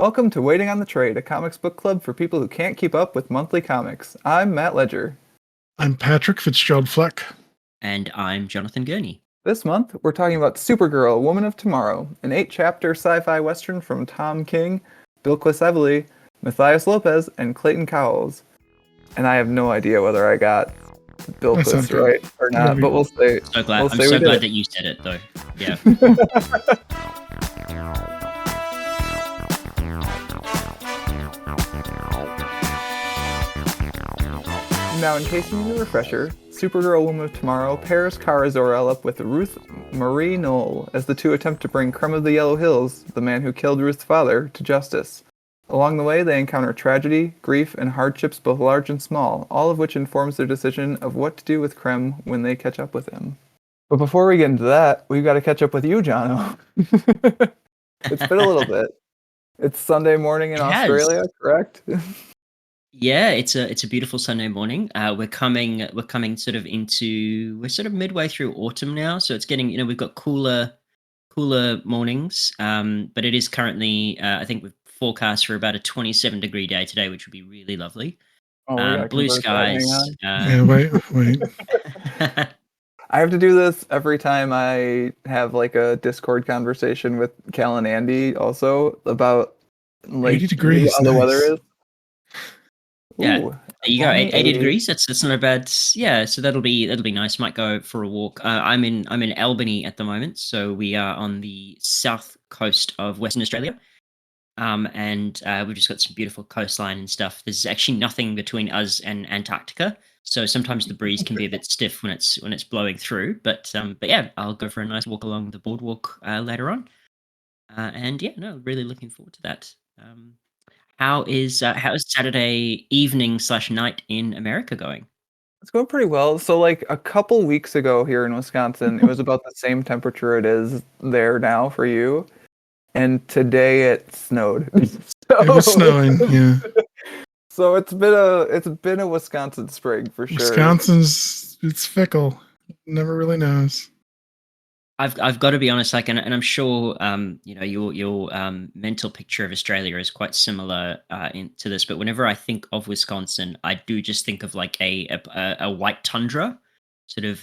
Welcome to Waiting on the Trade, a comics book club for people who can't keep up with monthly comics. I'm Matt Ledger. I'm Patrick Fitzgerald Fleck. And I'm Jonathan Gurney. This month, we're talking about Supergirl, Woman of Tomorrow, an 8-chapter sci-fi western from Tom King, Bill Evely, Matthias Lopez, and Clayton Cowles. And I have no idea whether I got Bill right or not, but we'll say. So glad. I'm so glad that you said it, though. Yeah. Now, in case you need a refresher, Supergirl Woman of Tomorrow pairs Kara Zor-El up with Ruth Marie Knoll as the two attempt to bring Crumb of the Yellow Hills, the man who killed Ruth's father, to justice. Along the way, they encounter tragedy, grief, and hardships both large and small, all of which informs their decision of what to do with Crumb when they catch up with him. But before we get into that, we've got to catch up with you, Jono. It's been a little bit. It's Sunday morning in Australia, correct? Yeah, it's a beautiful Sunday morning. We're coming sort of midway through autumn now, so it's getting, we've got cooler mornings. But it is currently, I think we've forecast for about a 27-degree day today, which would be really lovely. Blue skies. Wait. I have to do this every time I have like a Discord conversation with Cal and Andy also about like 80 degrees how the weather is. Yeah, Ooh, there you go. 80 degrees. That's not a bad. Yeah, so that'll be nice. Might go for a walk. I'm in Albany at the moment, so we are on the south coast of Western Australia. And we've just got some beautiful coastline and stuff. There's actually nothing between us and Antarctica, so sometimes the breeze can be a bit stiff when it's blowing through. But yeah, I'll go for a nice walk along the boardwalk later on. And yeah, no, really looking forward to that. How is Saturday evening / night in America going? It's going pretty well. So like a couple weeks ago here in Wisconsin, it was about the same temperature it is there now for you. And today it snowed. It was snowing, yeah. So it's been a Wisconsin spring for sure. It's fickle. Never really knows. I've got to be honest, like, and I'm sure, your mental picture of Australia is quite similar to this. But whenever I think of Wisconsin, I do just think of like a white tundra, sort of,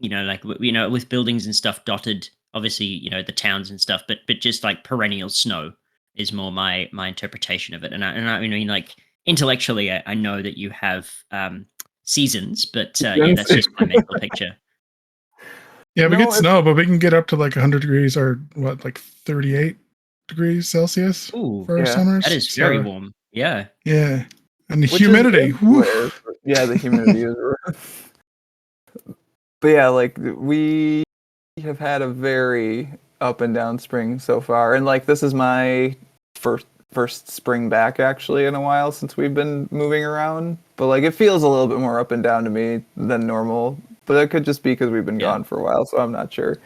with buildings and stuff dotted. Obviously, the towns and stuff, but just like perennial snow is more my interpretation of it. And I mean, like intellectually, I know that you have seasons, but yeah, that's just my mental picture. Yeah, we get snow, but we can get up to like 100 degrees or what, like 38 degrees Celsius for our summers. That is very warm. Yeah. Yeah. And the humidity. Yeah, the humidity is rough. But yeah, like we have had a very up and down spring so far. And like this is my first spring back actually in a while since we've been moving around. But like it feels a little bit more up and down to me than normal. But that could just be because we've been gone for a while, so I'm not sure.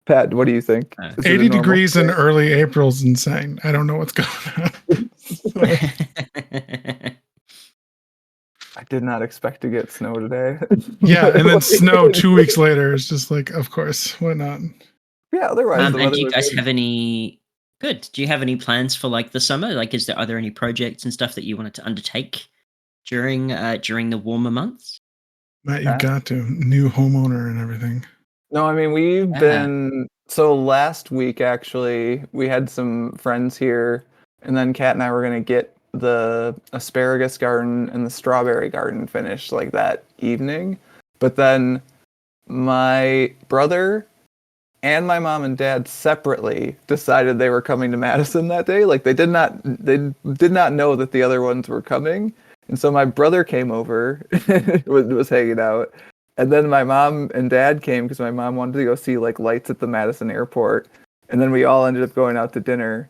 Pat, what do you think? 80 degrees in early April is insane. I don't know what's going on. I did not expect to get snow today. Yeah, and then snow 2 weeks later. It's just like, of course, why not? Yeah, otherwise. And do you guys have any? Good. Do you have any plans for like the summer? Like, are there any projects and stuff that you wanted to undertake during the warmer months? Matt, you've got to. New homeowner and everything. No, I mean, we've been... So last week, actually, we had some friends here, and then Kat and I were going to get the asparagus garden and the strawberry garden finished like that evening. But then my brother and my mom and dad separately decided they were coming to Madison that day. Like, they did not know that the other ones were coming. And so my brother came over, was hanging out, and then my mom and dad came because my mom wanted to go see like lights at the Madison airport, and then we all ended up going out to dinner.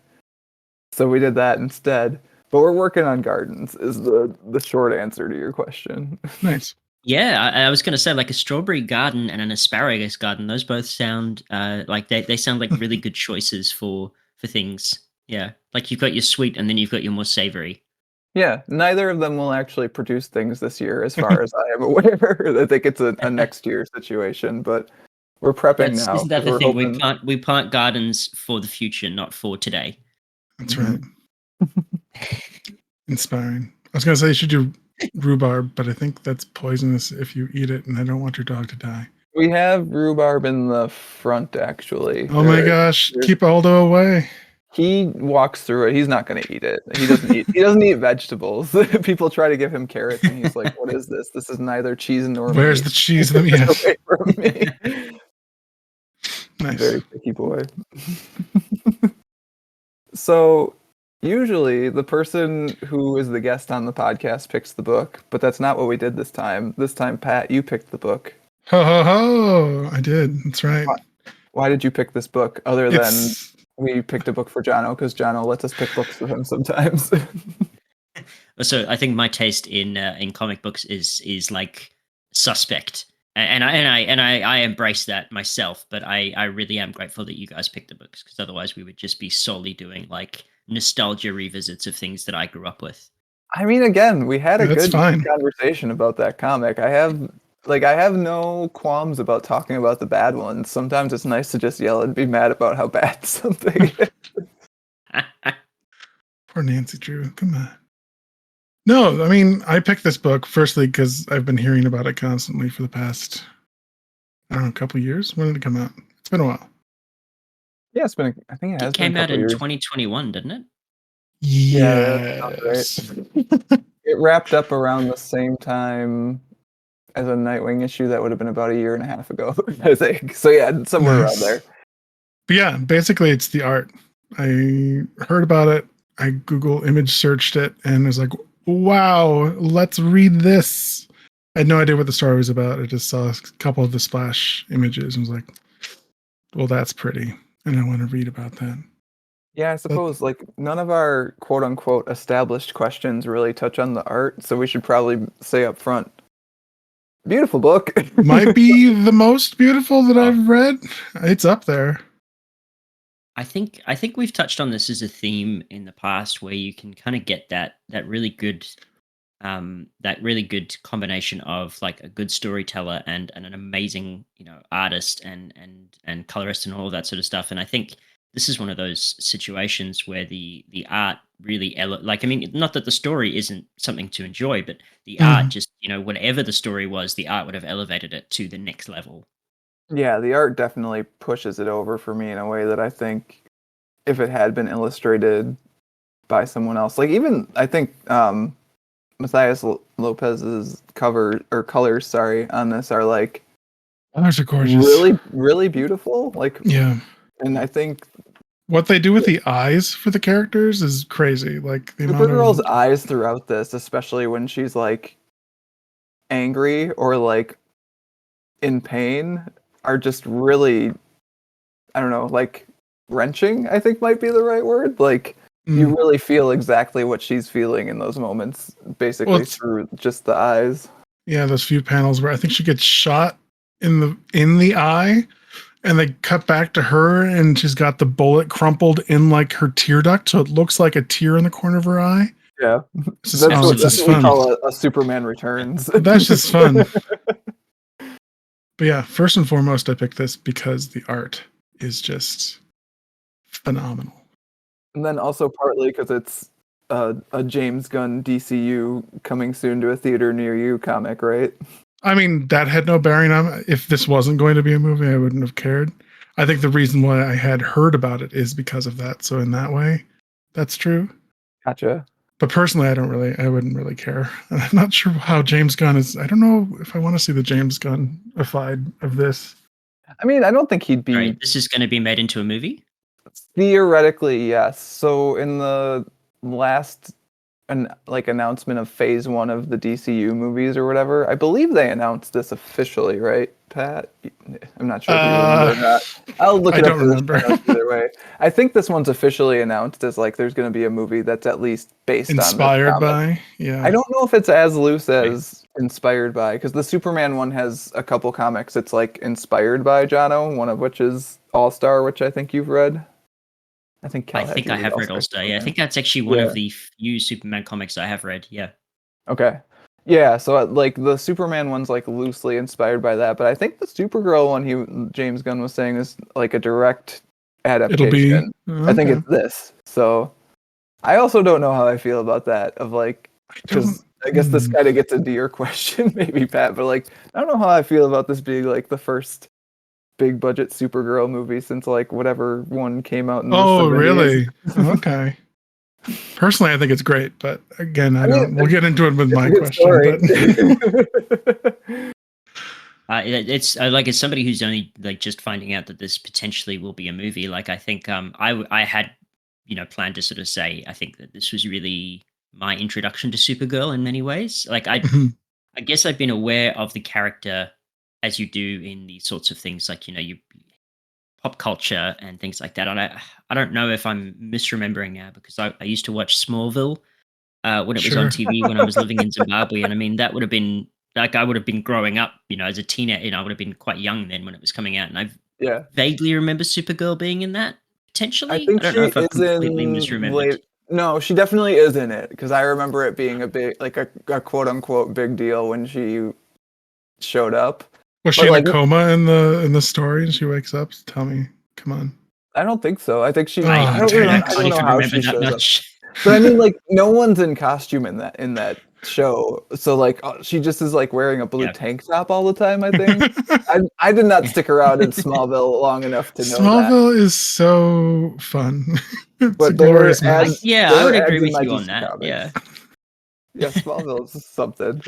So we did that instead. But we're working on gardens is the short answer to your question. Nice. Yeah, I was going to say like a strawberry garden and an asparagus garden. Those both sound like they sound like really good choices for things. Yeah, like you've got your sweet and then you've got your more savory. Yeah, neither of them will actually produce things this year, as far as I am aware. I think it's a next year situation, but we're prepping now. Isn't that the thing? We plant gardens for the future, not for today. That's right. Inspiring. I was gonna say you should do rhubarb, but I think that's poisonous if you eat it, and I don't want your dog to die. We have rhubarb in the front, actually. Oh my gosh! Keep Aldo away. He walks through it. He's not going to eat it. He doesn't eat. He doesn't eat vegetables. People try to give him carrots, and he's like, "What is this? This is neither cheese nor Where's meat. the cheese? Yes. Away from me." Nice. Very picky boy. So usually the person who is the guest on the podcast picks the book, but that's not what we did this time. This time, Pat, you picked the book. Ho ho ho! I did. That's right. Why did you pick this book other than we picked a book for Jono? Because Jono lets us pick books for him sometimes. So I think my taste in comic books is like suspect, and I embrace that myself. But I really am grateful that you guys picked the books, because otherwise we would just be solely doing like nostalgia revisits of things that I grew up with. I mean, again, we had a good conversation about that comic. I have no qualms about talking about the bad ones. Sometimes it's nice to just yell and be mad about how bad something is. Poor Nancy Drew. Come on. No, I mean, I picked this book firstly because I've been hearing about it constantly for the past, I don't know, a couple of years. When did it come out? It's been a while. Yeah, it's been. I think it came out in 2021, didn't it? Yes. It wrapped up around the same time as a Nightwing issue that would have been about a year and a half ago, I think. So yeah, somewhere around there. But yeah, basically it's the art. I heard about it. I Google image searched it and was like, wow, let's read this. I had no idea what the story was about. I just saw a couple of the splash images and was like, well, that's pretty. And I want to read about that. Yeah, I suppose like none of our quote unquote established questions really touch on the art. So we should probably say up front, beautiful book. Might be the most beautiful that I've read. It's up there. I think we've touched on this as a theme in the past, where you can kind of get that really good combination of like a good storyteller and an amazing, artist and colorist and all of that sort of stuff. And I think this is one of those situations where the art really not that the story isn't something to enjoy, but the art just, whatever the story was, the art would have elevated it to the next level. Yeah, the art definitely pushes it over for me in a way that I think if it had been illustrated by someone else, like even I think Matthias Lopez's colors on this are like colors are gorgeous, really, really beautiful. Like and I think what they do with the eyes for the characters is crazy. Like the Supergirl's eyes throughout this, especially when she's like angry or like in pain, are just really, I don't know, like wrenching, I think might be the right word. Like you really feel exactly what she's feeling in those moments, basically through just the eyes. Yeah, those few panels where I think she gets shot in the eye, and they cut back to her, and she's got the bullet crumpled in like her tear duct, so it looks like a tear in the corner of her eye. Yeah, that's what we call a Superman Returns. That's just fun. But yeah, first and foremost, I picked this because the art is just phenomenal. And then also partly because it's a James Gunn DCU coming soon to a theater near you comic, right? I mean, that had no bearing on if this wasn't going to be a movie, I wouldn't have cared. I think the reason why I had heard about it is because of that. So in that way, that's true. Gotcha. But personally, I wouldn't really care. I'm not sure how James Gunn is. I don't know if I want to see the James Gunn-ified of this. I mean, I don't think he'd be... Right, this is going to be made into a movie? Theoretically, yes. So in the last announcement of phase 1 of the DCU movies or whatever, I believe they announced this officially, right, Pat? I'm not sure if you remember or not. I'll look it up. I don't remember. Either way, I think this one's officially announced as like there's going to be a movie that's at least based inspired by. Yeah, I don't know if it's as loose as inspired by, because the Superman one has a couple comics it's like inspired by Jono, one of which is All-Star, which I think you've read. I think I have read All-Star. Yeah, I think that's actually one of the few Superman comics I have read. Yeah. Okay. Yeah, so like the Superman one's like loosely inspired by that, but I think the Supergirl one James Gunn was saying is like a direct adaptation. It'll be, okay. I think it's this. So I also don't know how I feel about that. Of like, because I guess this kind of gets into your question, maybe Pat. But like, I don't know how I feel about this being like the first big budget Supergirl movie since like whatever one came out in the Oh, 70s. really? Okay. Personally, I think it's great, but again, I I mean, don't. We'll get into it with it's a my good question. story. It's like as somebody who's only like just finding out that this potentially will be a movie. Like I think I had planned to sort of say I think that this was really my introduction to Supergirl in many ways. Like I guess I've been aware of the character as you do in these sorts of things, like you pop culture and things like that. And I don't know if I'm misremembering now because I used to watch Smallville when it was on Sure. TV when I was living in Zimbabwe, and I mean that would have been like I would have been growing up, as a teenager. I would have been quite young then when it was coming out, and I Yeah, vaguely remember Supergirl being in that. I Potentially, I think don't she know if I've is completely in misremembered. late. No, she definitely is in it because I remember it being a big, like a quote unquote big deal when she showed up. Was she But in a like, coma in the story and she wakes up? Tell me. Come on. I don't think so. I think she. Oh, I don't dang remember. it. I Can't don't know even how remember she that shows up. much. But I mean, like, no one's in costume in that show. So like, she just is like wearing a blue Yeah. tank top all the time. I think. I did not stick around in Smallville long enough to know that. Smallville is so fun. It's a But there glorious were mess. ads. Yeah, There I would were agree ads in with my you on DC that. Yeah. comics. Yeah, Smallville is something.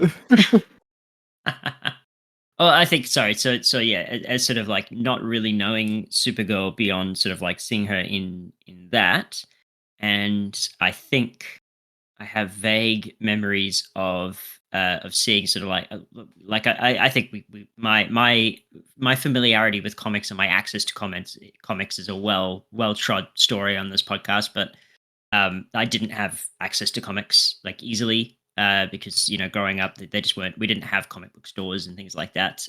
Oh, I think sorry. So yeah, as sort of like not really knowing Supergirl beyond sort of like seeing her in that, and I think I have vague memories of seeing sort of like I think my familiarity with comics and my access to comics is a well trod story on this podcast, but I didn't have access to comics like easily because growing up they just weren't. We didn't have comic book stores and things like that.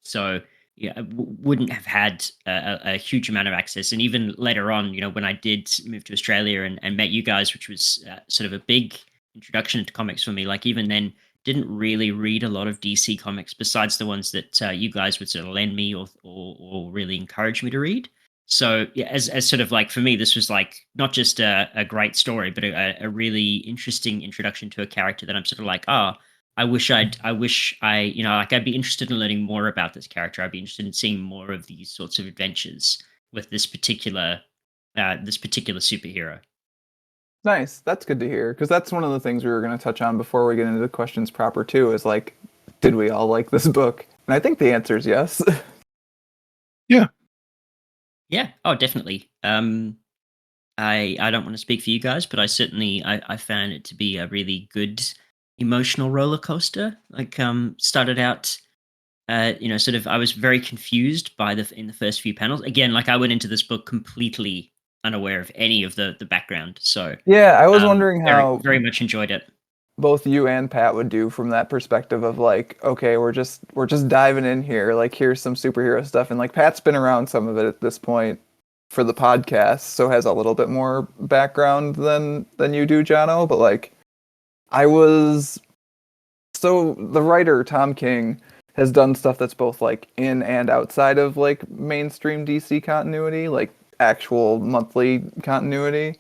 So yeah, I wouldn't have had a huge amount of access. And even later on, when I did move to Australia and met you guys, which was sort of a big introduction to comics for me. Like even then, didn't really read a lot of DC comics besides the ones that you guys would sort of lend me or really encourage me to read. So yeah, as sort of like for me, this was like not just a great story, but a really interesting introduction to a character that I'm sort of like, oh, I wish I, like I'd be interested in learning more about this character. I'd be interested in seeing more of these sorts of adventures with this particular superhero. Nice. That's good to hear because that's one of the things we were going to touch on before we get into the questions proper too. Is like, did we all like this book? And I think the answer is yes. Yeah. Yeah. Oh, definitely. I don't want to speak for you guys, but I certainly I found it to be a really good emotional roller coaster. Like started out sort of I was very confused by in the first few panels. Again, like I went into this book completely unaware of any of the background. So Yeah, I was wondering very how very much enjoyed it. both you and Pat would do from that perspective of like, okay, we're just diving in here. Like, here's some superhero stuff, and like Pat's been around some of it at this point for the podcast, so has a little bit more background than you do, Jono. But like, I was so the writer Tom King has done stuff that's both like in and outside of like mainstream DC continuity, like actual monthly continuity.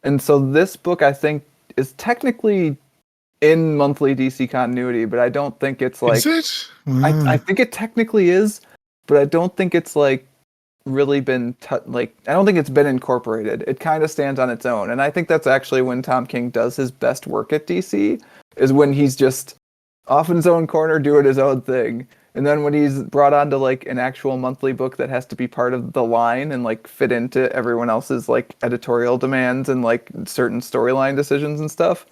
And so this book I think is technically in monthly DC continuity, but I don't think it's Is like it? I think it technically is, but I don't think it's like really been like I don't think it's been incorporated. It kind of stands on its own, and I think that's actually when Tom King does his best work at DC is when he's just off in his own corner doing his own thing. And then when he's brought onto like an actual monthly book that has to be part of the line and like fit into everyone else's like editorial demands and like certain storyline decisions and stuff,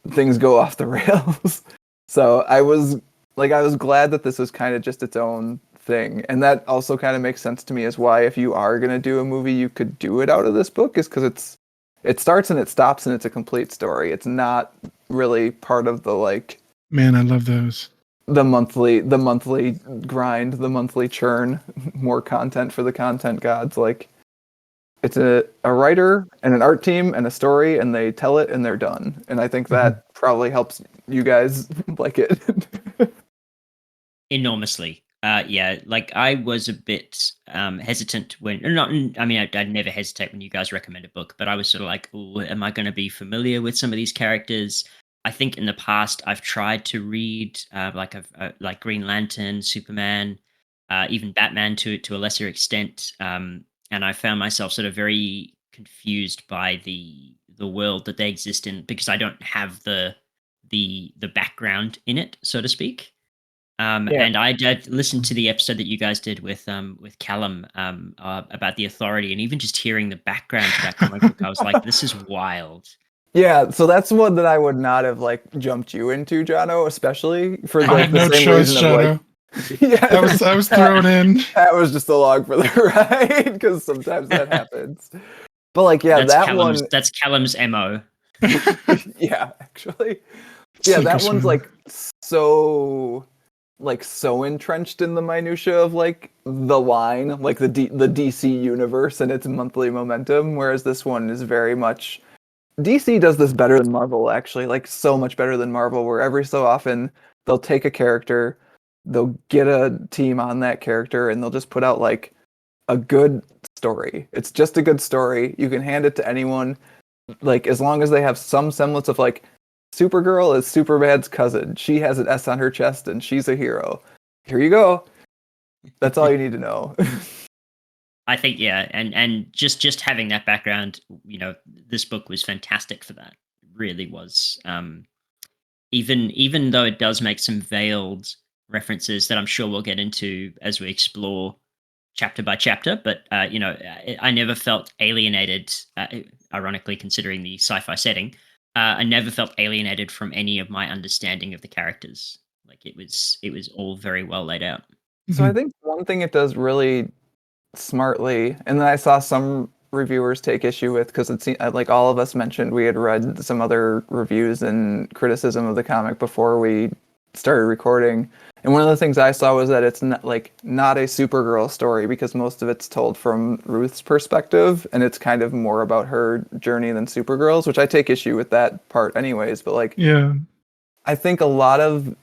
things go off the rails. So I was glad that this was kind of just its own thing. And that also kind of makes sense to me as why if you are going to do a movie you could do it out of this book is cuz it starts and it stops and it's a complete story. It's not really part of the like Man, I love those. the monthly grind, the monthly churn, more content for the content gods. Like it's a writer and an art team and a story and they tell it and they're done. And I think that probably helps you guys like it. Enormously. Yeah, like I was a bit hesitant when, not. I mean, I'd never hesitate when you guys recommend a book, but I was sort of like, "Oh, am I going to be familiar with some of these characters?" I think in the past I've tried to read like Green Lantern, Superman, even Batman to a lesser extent, and I found myself sort of very confused by the world that they exist in because I don't have the background in it, so to speak. Yeah. And I did listen to the episode that you guys did with Callum about the Authority, and even just hearing the background to that comic book, I was like, "This is wild." Yeah, so that's one that I would not have like jumped you into, Jono, especially for I like had the no same choice, reason of like, Shadow. yeah, I was thrown in. That was just along for the ride because sometimes that happens. But like, yeah, that one, That's Callum's mo. yeah, actually, yeah, Sink or that one's swim. so so entrenched in the minutia of like the line, like the DC universe and its monthly momentum, whereas this one is very much DC does this better than Marvel, actually, like so much better than Marvel, where every so often they'll take a character, they'll get a team on that character, and they'll just put out like a good story. It's just a good story. You can hand it to anyone, like as long as they have some semblance of like Supergirl is Superman's cousin. She has an S on her chest and she's a hero. Here you go. That's all you need to know. I think yeah, and just having that background, this book was fantastic for that. It really was. Even though it does make some veiled references that I'm sure we'll get into as we explore chapter by chapter, but I never felt alienated. Ironically, considering the sci-fi setting, I never felt alienated from any of my understanding of the characters. Like it was all very well laid out. So I think one thing it does really smartly, and then I saw some reviewers take issue with because it's like all of us mentioned we had read some other reviews and criticism of the comic before we started recording, and one of the things I saw was that it's not a Supergirl story because most of it's told from Ruth's perspective, and it's kind of more about her journey than Supergirl's, which I take issue with that part anyways. But like, Yeah. I think a lot of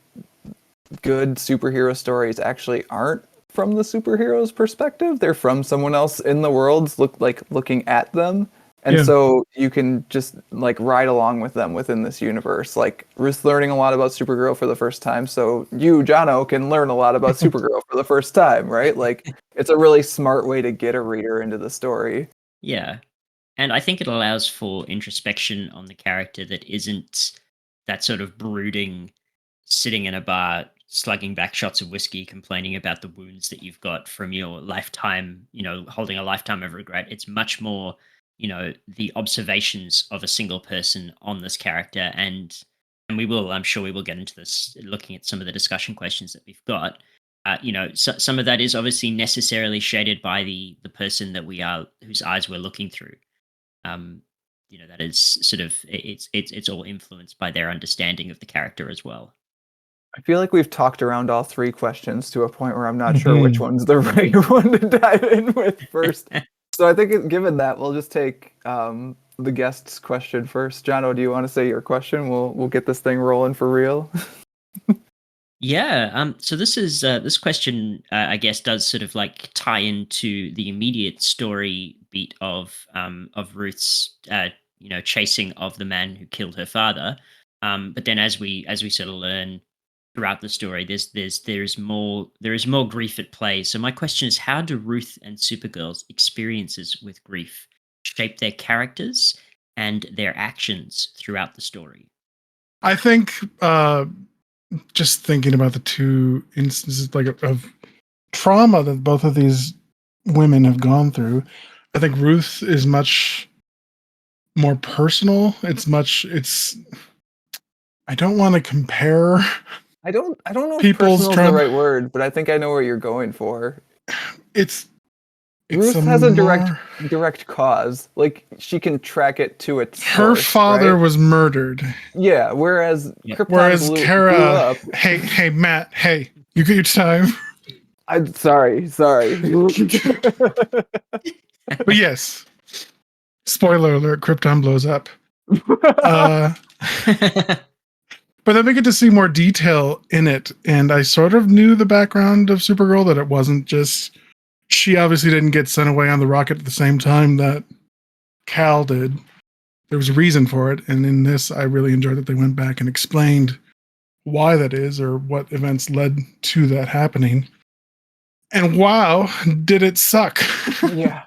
good superhero stories actually aren't from the superhero's perspective. They're from someone else in the world looking at them. And Yeah. so you can just like ride along with them within this universe. Like Ruth's learning a lot about Supergirl for the first time, so you, Jono, can learn a lot about Supergirl for the first time, right? Like it's a really smart way to get a reader into the story. Yeah. And I think it allows for introspection on the character that isn't that sort of brooding, sitting in a bar, slugging back shots of whiskey, complaining about the wounds that you've got from your lifetime, holding a lifetime of regret. It's much more, the observations of a single person on this character. And I'm sure we will get into this looking at some of the discussion questions that we've got. Some of that is obviously necessarily shaded by the person that whose eyes we're looking through. That is sort of it's all influenced by their understanding of the character as well. I feel like we've talked around all three questions to a point where I'm not sure which one's the right one to dive in with first. So I think given that, we'll just take the guest's question first. Jono, do you want to say your question? We'll get this thing rolling for real. Yeah. So this question, I guess, does sort of like tie into the immediate story beat of Ruth's, chasing of the man who killed her father. But then, as we sort of learn throughout the story, there is more grief at play. So my question is, how do Ruth and Supergirl's experiences with grief shape their characters and their actions throughout the story? I think just thinking about the two instances of trauma that both of these women have gone through, I think Ruth is much more personal. I don't want to compare. I don't know if People's personal is the right word, but I think I know what you're going for. It's Ruth has a direct cause. Like she can track it to its her source, father right? was murdered. Yeah, whereas Whereas blew Kara, up. hey Matt, hey, you get your time. I'm sorry. But yes, spoiler alert: Krypton blows up. But But then we get to see more detail in it, and I sort of knew the background of Supergirl, that it wasn't just she obviously didn't get sent away on the rocket at the same time that Cal did. There was a reason for it, and in this, I really enjoyed that they went back and explained why that is, or what events led to that happening. And wow, did it suck. Yeah.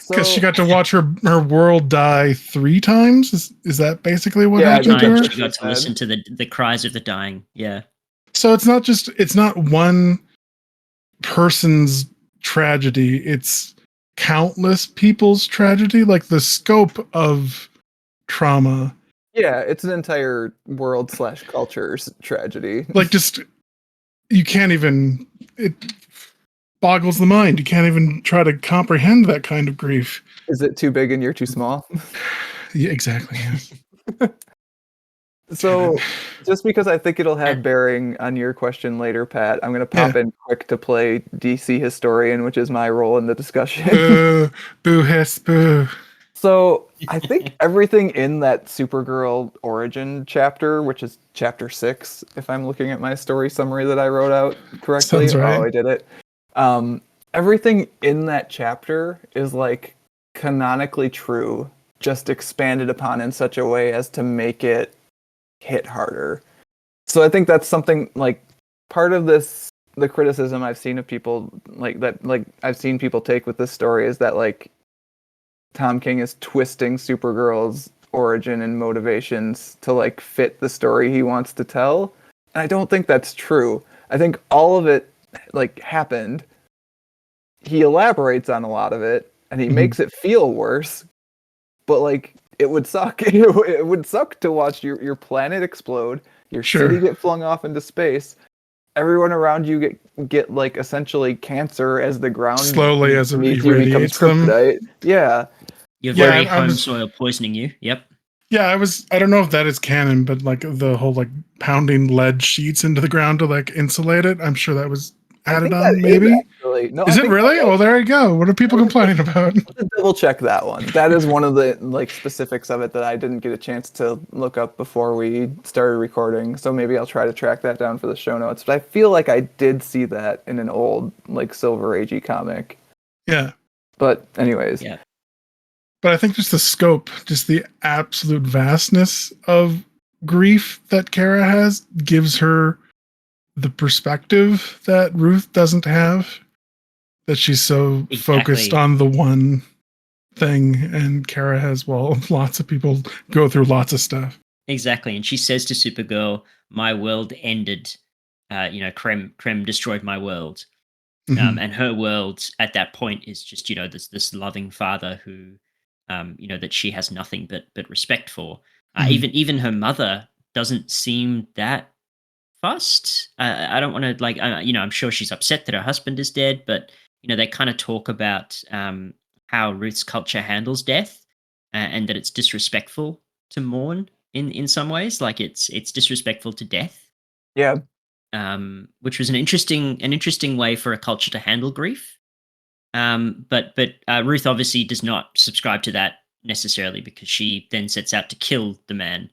Because So she got to watch her world die 3 times. Is that basically what Yeah, happened to her? She got to listen to the cries of the dying. Yeah. So it's not one person's tragedy, it's countless people's tragedy, like the scope of trauma. yeah, it's an entire world / culture's tragedy. Like, just, you can't even, it boggles the mind. You can't even try to comprehend that kind of grief. Is it too big and you're too small? Yeah, exactly. Yes. So, just because I think it'll have bearing on your question later, Pat, I'm going to pop in quick to play DC historian, which is my role in the discussion. Boo, boo, hiss, boo. So, I think everything in that Supergirl origin chapter, which is chapter 6, if I'm looking at my story summary that I wrote out correctly. Sounds right. Oh, I did it. Everything in that chapter is like canonically true, just expanded upon in such a way as to make it hit harder. So I think that's something, like, part of this, the criticism I've seen of people I've seen people take with this story is that, like, Tom King is twisting Supergirl's origin and motivations to, like, fit the story he wants to tell. And I don't think that's true. I think all of it, like, happened. He elaborates on a lot of it, and he makes it feel worse. But, like, it would suck. It would suck to watch your planet explode, your city get flung off into space, everyone around you get like essentially cancer as the ground slowly as it becomes kryptonite. Yeah. Your very home soil poisoning you. Yep. Yeah, I don't know if that is canon, but like the whole like pounding lead sheets into the ground to like insulate it, I'm sure that was added on, maybe. Is it really? Oh, there you go. What are people complaining about? Double check that one. That is one of the like specifics of it that I didn't get a chance to look up before we started recording. So maybe I'll try to track that down for the show notes. But I feel like I did see that in an old like Silver Agey comic. Yeah. But anyways. Yeah. But I think just the scope, just the absolute vastness of grief that Kara has gives her the perspective that Ruth doesn't have, that she's so focused on the one thing, and Kara has, well, lots of people go through lots of stuff. Exactly. And she says to Supergirl, my world ended, Krem destroyed my world. And her world at that point is just, this loving father who, that she has nothing but respect for. Even her mother doesn't seem that fussed. I don't want to I'm sure she's upset that her husband is dead, but they kind of talk about how Ruth's culture handles death, and that it's disrespectful to mourn in some ways, like it's disrespectful to death. Yeah. Which was an interesting way for a culture to handle grief. But Ruth obviously does not subscribe to that necessarily, because she then sets out to kill the man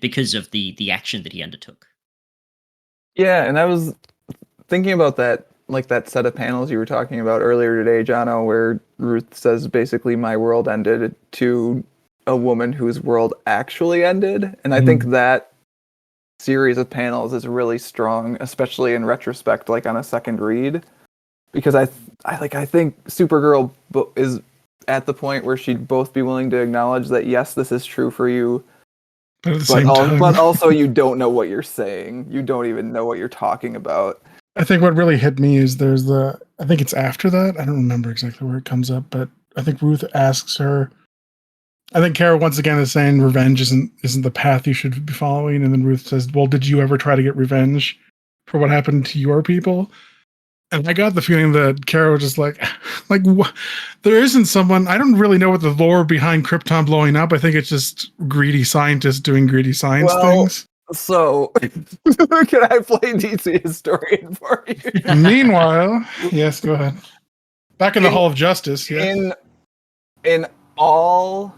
because of the action that he undertook. Yeah, and I was thinking about that, like that set of panels you were talking about earlier today, Jono, where Ruth says basically my world ended to a woman whose world actually ended. And I think that series of panels is really strong, especially in retrospect, like on a second read, because I think Supergirl is at the point where she'd both be willing to acknowledge that yes, this is true for you, but also you don't know what you're saying. You don't even know what you're talking about. I think what really hit me is I think it's after that. I don't remember exactly where it comes up, but I think Ruth asks her. I think Kara once again is saying revenge isn't the path you should be following, and then Ruth says, "Well, did you ever try to get revenge for what happened to your people?" And I got the feeling that Kara was just like what? There isn't someone. I don't really know what the lore behind Krypton blowing up. I think it's just greedy scientists doing greedy science things. So, can I play DC historian for you? Meanwhile, yes, go ahead. Back in the Hall of Justice, yeah. In all,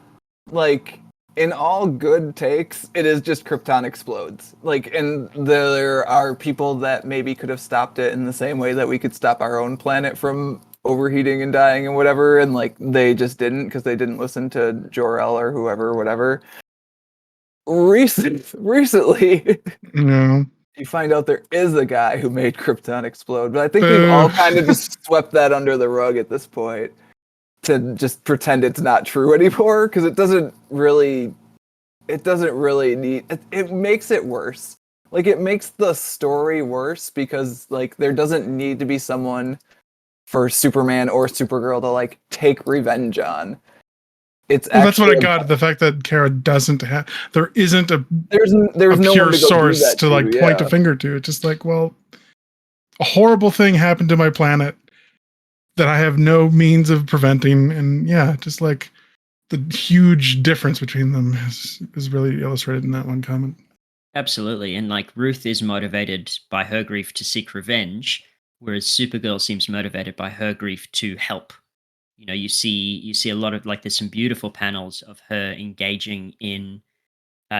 like, in all good takes, it is just Krypton explodes. Like, and there are people that maybe could have stopped it in the same way that we could stop our own planet from overheating and dying and whatever, and like they just didn't because they didn't listen to Jor-El or whoever, whatever. Recently, No. you find out there is a guy who made Krypton explode, but I think we've Boo. all kind of just swept that under the rug at this point to just pretend it's not true anymore because it doesn't really need it makes it worse. Like it makes the story worse because like there doesn't need to be someone for Superman or Supergirl to like take revenge on. It's Well, that's what I actually got. The fact that Kara doesn't have, there isn't a there's no pure one to go do source that to like point a yeah. finger to. It's just like, well, a horrible thing happened to my planet that I have no means of preventing, and yeah, just like the huge difference between them is really illustrated in that one comment. Absolutely. And like Ruth is motivated by her grief to seek revenge, whereas Supergirl seems motivated by her grief to help. You know, you see a lot of like there's some beautiful panels of her engaging in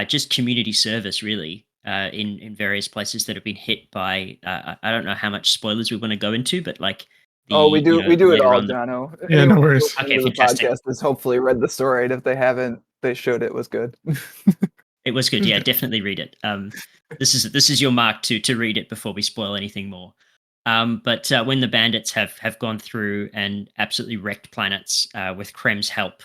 just community service, really, in various places that have been hit by. I don't know how much spoilers we want to go into, but like Oh, we do it later all, on. Jono. Yeah, no Anyone who's worries. listening Okay, to the fantastic. podcast has hopefully read the story, and if they haven't, they showed it was good. It was good. Yeah, definitely read it. This is your mark to read it before we spoil anything more. But when the bandits have gone through and absolutely wrecked planets with Krem's help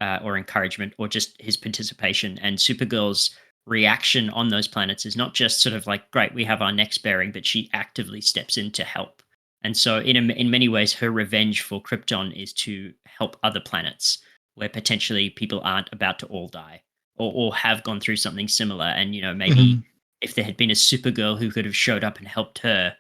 or encouragement or just his participation, and Supergirl's reaction on those planets is not just sort of like, great, we have our necks bearing, but she actively steps in to help. And so, in many ways, her revenge for Krypton is to help other planets where potentially people aren't about to all die or have gone through something similar. And, maybe Mhm. if there had been a Supergirl who could have showed up and helped her,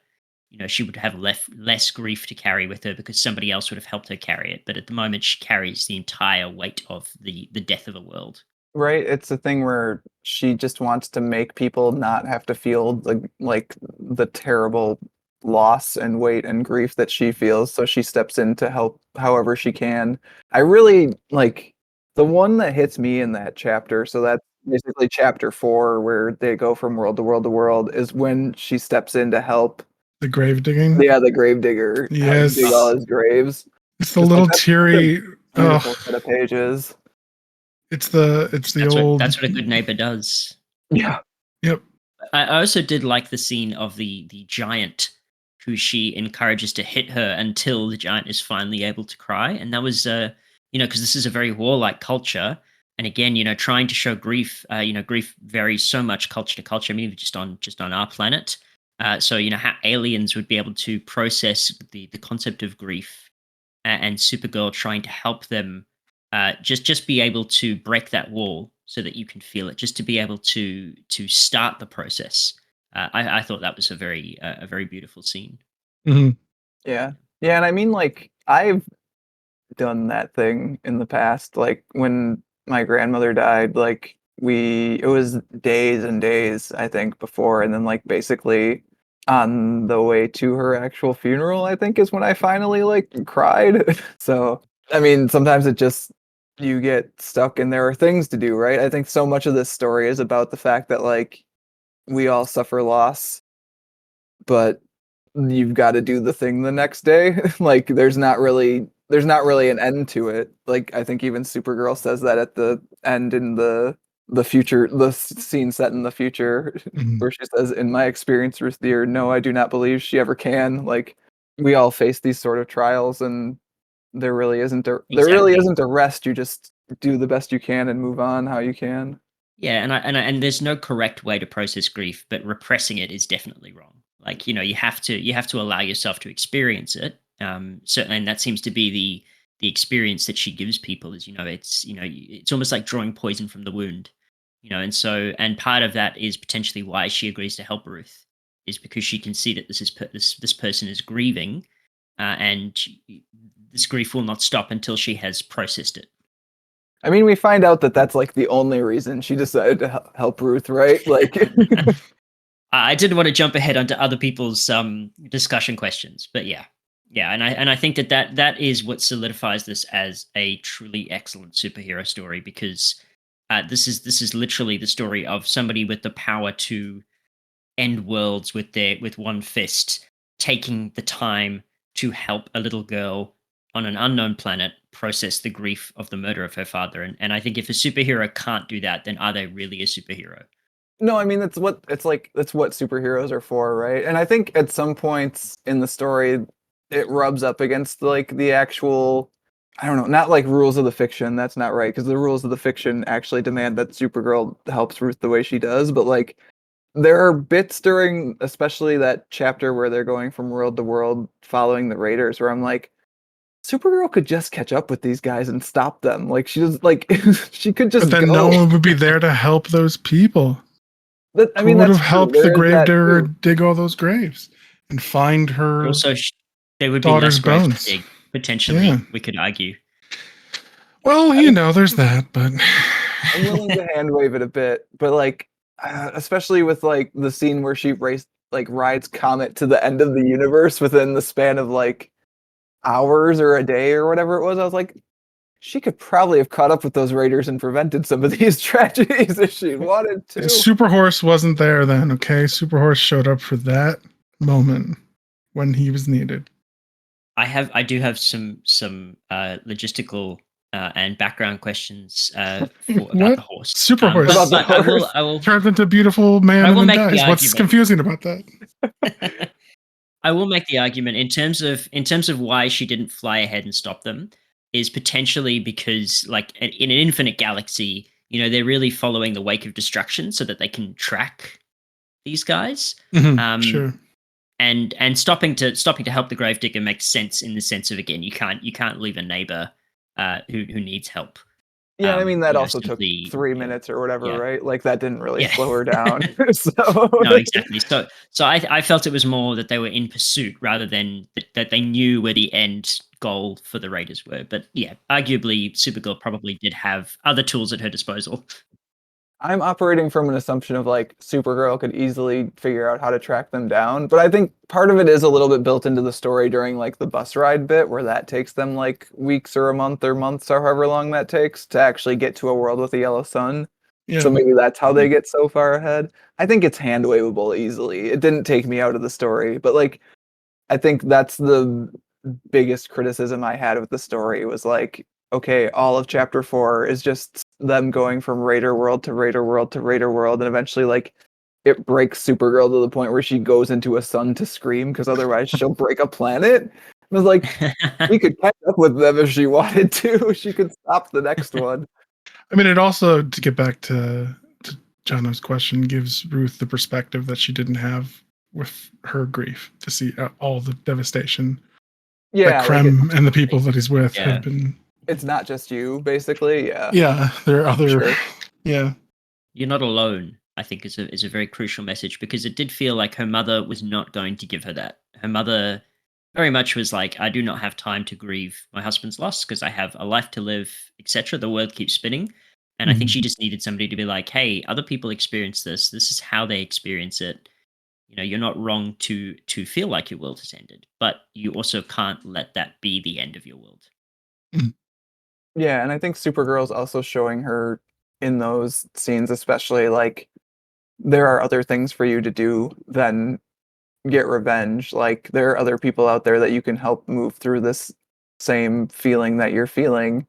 she would have less grief to carry with her because somebody else would have helped her carry it. But at the moment, she carries the entire weight of the death of a world. Right? It's a thing where she just wants to make people not have to feel like the terrible loss and weight and grief that she feels, so she steps in to help however she can. I really like the one that hits me in that chapter, so that's basically chapter 4 where they go from world to world to world is when she steps in to help The grave digging. yeah, the gravedigger dig all Yes. his graves. It's the Just like little that's such a teary. beautiful Oh, set of pages. it's the That's what old. that's what a good neighbor does. Yeah. Yep. I also did like the scene of the giant who she encourages to hit her until the giant is finally able to cry. And that was, because this is a very warlike culture. And again, trying to show grief, grief varies so much culture to culture. I mean, even just on our planet. So, how aliens would be able to process the concept of grief and Supergirl trying to help them just be able to break that wall so that you can feel it, just to be able to start the process. I thought that was a very beautiful scene. Mhm. Yeah. Yeah, and I mean like I've done that thing in the past. Like when my grandmother died, like it was days and days, I think, before, and then like basically on the way to her actual funeral, I think is when I finally like cried. So I mean, sometimes it just you get stuck and there are things to do, right? I think so much of this story is about the fact that like we all suffer loss, but you've got to do the thing the next day. Like there's not really an end to it. Like I think even Supergirl says that at the end in the future, scene set in the future, Mhm. where she says, "In my experience, Ruthye, no, I do not believe she ever can." Like we all face these sort of trials, and there really isn't a rest. You just do the best you can and move on how you can. Yeah, and there's no correct way to process grief, but repressing it is definitely wrong. Like you have to allow yourself to experience it. Certainly, and that seems to be the experience that she gives people is it's almost like drawing poison from the wound, and so and part of that is potentially why she agrees to help Ruth is because she can see that this person is grieving, and this grief will not stop until she has processed it. I mean, we find out that that's like the only reason she decided to help Ruth, right? Like, I didn't want to jump ahead onto other people's discussion questions, but yeah, and I think that is what solidifies this as a truly excellent superhero story because This is literally the story of somebody with the power to end worlds with one fist, taking the time to help a little girl on an unknown planet process the grief of the murder of her father. And I think if a superhero can't do that, then are they really a superhero? No, I mean that's what superheroes are for, right? And I think at some points in the story it rubs up against like the actual, I don't know, not like rules of the fiction. That's not right, because the rules of the fiction actually demand that Supergirl helps Ruth the way she does, but like there are bits during especially that chapter where they're going from world to world following the Raiders where I'm like, Supergirl could just catch up with these guys and stop them. Like she does, like she could just But then go. no one would be there to help those people. I Who mean, would that's have true. helped the There is that gravedigger too. dig all those graves and find her Also, there would be daughter's less graves bones? to dig, potentially, Yeah. we could argue. Well, there's that, but I'm willing to hand wave it a bit, but like, especially with like the scene where she rides Comet to the end of the universe within the span of like hours or a day or whatever it was. I was like, she could probably have caught up with those Raiders and prevented some of these tragedies if she wanted to. Super Horse wasn't there then, okay? Super Horse showed up for that moment when he was needed. I do have some logistical and background questions about the horse. Super Horse About the horse? I will turns into a beautiful man I will and then make the dies. What's argument. confusing about that? I will make the argument in terms of why she didn't fly ahead and stop them is potentially because, like, in an infinite galaxy, they're really following the wake of destruction so that they can track these guys. Sure. And stopping to help the gravedigger makes sense in the sense of, again, you can't leave a neighbor who needs help. Yeah, I mean that also simply, took 3 minutes or whatever, yeah. right? Like that didn't really Yeah. slow her down. So No, exactly. So I felt it was more that they were in pursuit rather than that they knew where the end goal for the Raiders were. But yeah, arguably Supergirl probably did have other tools at her disposal. I'm operating from an assumption of like Supergirl could easily figure out how to track them down, but I think part of it is a little bit built into the story during like the bus ride bit where that takes them like weeks or a month or months or however long that takes to actually get to a world with a yellow sun. Yeah. So maybe that's how they get so far ahead. I think it's hand waveable easily. It didn't take me out of the story, but like I think that's the biggest criticism I had with the story was like, okay, all of chapter 4 is just them going from Raider world to Raider world to Raider world, and eventually like it breaks Supergirl to the point where she goes into a sun to scream because otherwise she'll break a planet. I was like, we could catch up with them if she wanted to. She could stop the next one. I mean, it also, to get back to Jono's question, gives Ruth the perspective that she didn't have with her grief to see all the devastation. Yeah, that Krem and the people that he's with have been. It's not just you, basically. Yeah. Yeah, there are other. Sure. Yeah. You're not alone, I think is a very crucial message, because it did feel like her mother was not going to give her that. Her mother very much was like, I do not have time to grieve my husband's loss because I have a life to live, etc. The world keeps spinning. And I think she just needed somebody to be like, hey, other people experience this. This is how they experience it. You're not wrong to feel like your world has ended, but you also can't let that be the end of your world. Yeah, and I think Supergirl's also showing her in those scenes, especially like there are other things for you to do than get revenge. Like there are other people out there that you can help move through this same feeling that you're feeling.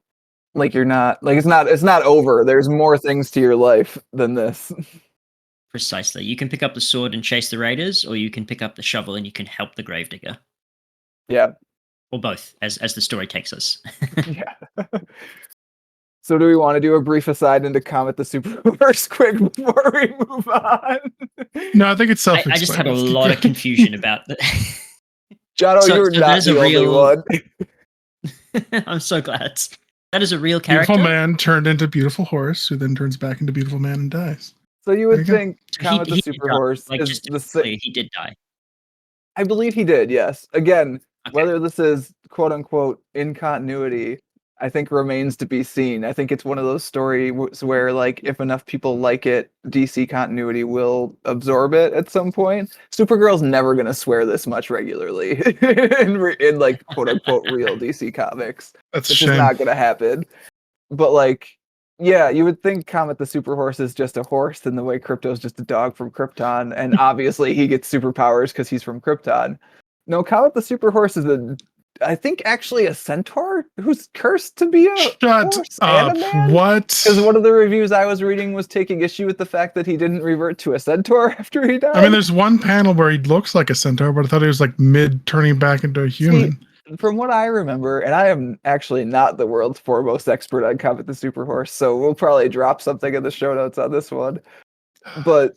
Like you're not like it's not over. There's more things to your life than this. Precisely. You can pick up the sword and chase the raiders, or you can pick up the shovel and you can help the gravedigger. Yeah. Or both, as the story takes us. Yeah. So do we want to do a brief aside into Comet the Superverse quick before we move on? No, I think it's self-explanatory. I just had a lot of confusion about that. Jono, you're not the only one. I'm so glad. That is a real character. Beautiful man turned into beautiful horse, who then turns back into beautiful man and dies. So you would think Comet the Superhorse like, is the same. He did die. I believe he did, yes. Again, whether this is quote unquote in continuity, I think remains to be seen. I think it's one of those stories where, like, if enough people like it, DC continuity will absorb it at some point. Supergirl's never going to swear this much regularly in like quote unquote real DC comics. That's just not going to happen. But like, Yeah, you would think Comet the Super Horse is just a horse, and the way Krypto's just a dog from Krypton, and obviously he gets superpowers because he's from Krypton. No, Comet the Super Horse is I think actually a centaur who's cursed to be a Shut horse up. and a man. What? Because one of the reviews I was reading was taking issue with the fact that he didn't revert to a centaur after he died. I mean, there's one panel where he looks like a centaur, but I thought he was like mid turning back into a human. From what I remember, and I am actually not the world's foremost expert on Comet the Super Horse, so we'll probably drop something in the show notes on this one. But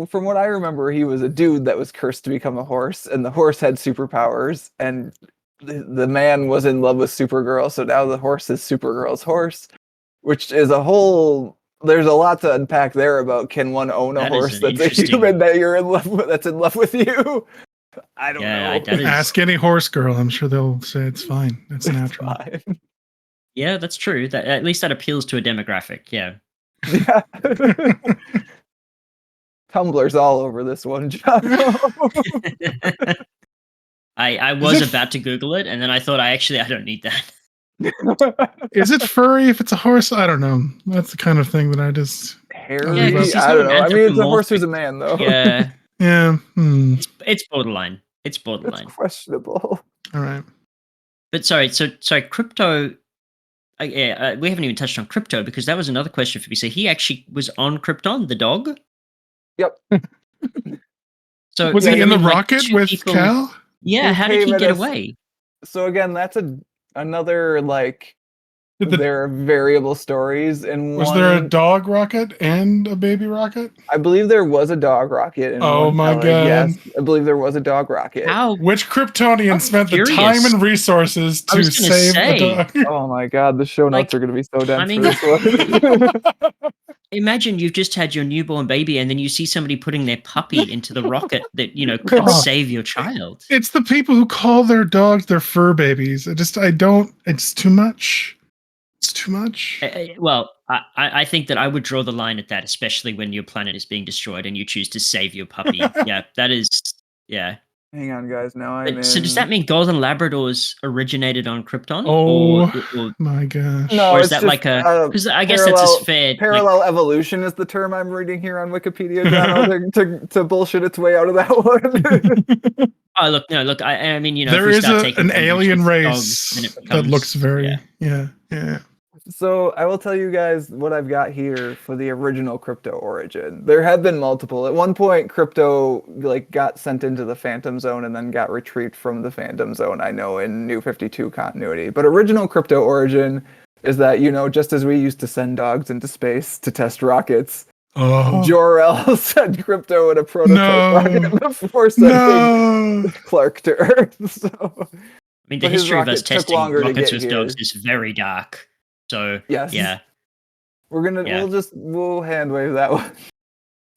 from what I remember, he was a dude that was cursed to become a horse, and the horse had superpowers, and the man was in love with Supergirl, so now the horse is Supergirl's horse, which is there's a lot to unpack there about can one own a horse that's a human that you're in love with, that's in love with you? I don't know. Ask any horse girl. I'm sure they'll say it's fine. It's natural. It's fine. Yeah, that's true. That at least that appeals to a demographic. Yeah. Yeah. Tumblr's all over this one, John. I was about to Google it, and then I thought I don't need that. Is it furry if it's a horse? I don't know. That's the kind of thing that I just... Hairy? I don't know. I mean, it's a horse who's a man, though. Yeah. Yeah. It's borderline. It's borderline. It's questionable. All right. But sorry, Krypto... we haven't even touched on Krypto, because that was another question for me. So he actually was on Krypton, the dog? Yep. So was he in the rocket with Cal? Yeah, how did he get away? So again, that's another there are variable stories. And was there a dog rocket and a baby rocket? I believe there was a dog rocket. Oh my god! Yes, I believe there was a dog rocket. How? Which Kryptonian spent the time and resources to save the dog? Oh my god! The show notes are going to be so dense for this one. Imagine you've just had your newborn baby, and then you see somebody putting their puppy into the rocket that could save your child. It's the people who call their dogs their fur babies. I don't. It's too much. It's too much. Well, I think that I would draw the line at that, especially when your planet is being destroyed and you choose to save your puppy. Yeah, that is. Yeah. Hang on, guys. Now So does that mean Golden Labradors originated on Krypton? Oh my gosh! No, or is that like a? Because I guess that's as fair. Parallel evolution is the term I'm reading here on Wikipedia, John, to bullshit its way out of that one. Oh look! I mean, there is an alien race that looks very yeah. So I will tell you guys what I've got here for the original Krypto origin. There have been multiple. At one point, Krypto got sent into the Phantom Zone and then got retrieved from the Phantom Zone, I know, in New 52 continuity. But original Krypto origin is that, just as we used to send dogs into space to test rockets, Jor-El sent Krypto in a prototype rocket before sending Clark to Earth. So, I mean, the history of us testing rockets with dogs is very dark. So yes. Yeah, we'll hand wave that one.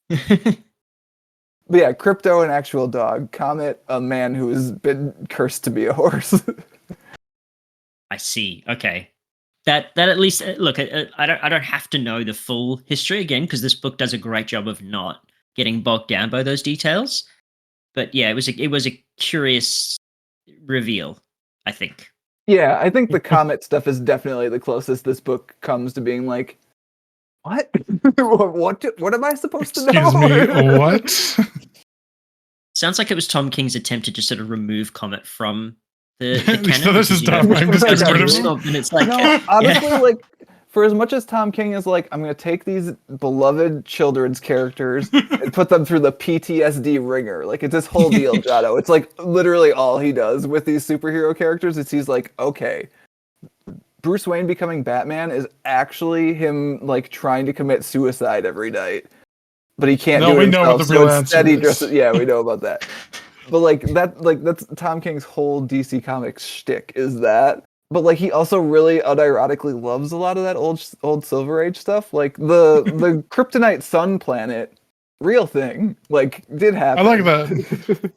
But yeah, Krypto, an actual dog. Comet, a man who has been cursed to be a horse. I see. Okay, that at least look. I don't have to know the full history again, because this book does a great job of not getting bogged down by those details. But yeah, it was a curious reveal, I think. Yeah, I think the Comet stuff is definitely the closest this book comes to being like, what? What am I supposed to know? Excuse me, what? Sounds like it was Tom King's attempt to just sort of remove Comet from the canon. So this is dumb. I'm just and it's like, honestly, for as much as Tom King is like, I'm going to take these beloved children's characters and put them through the PTSD ringer. It's this whole deal, Jado. It's literally all he does with these superhero characters. It's he's like, okay, Bruce Wayne becoming Batman is actually him trying to commit suicide every night, but he can't do it himself. So instead he dresses. Yeah, we know about that. But that's Tom King's whole DC Comics shtick is that. But he also really unironically loves a lot of that old Silver Age stuff. The Kryptonite sun planet, real thing. Did happen. I like that.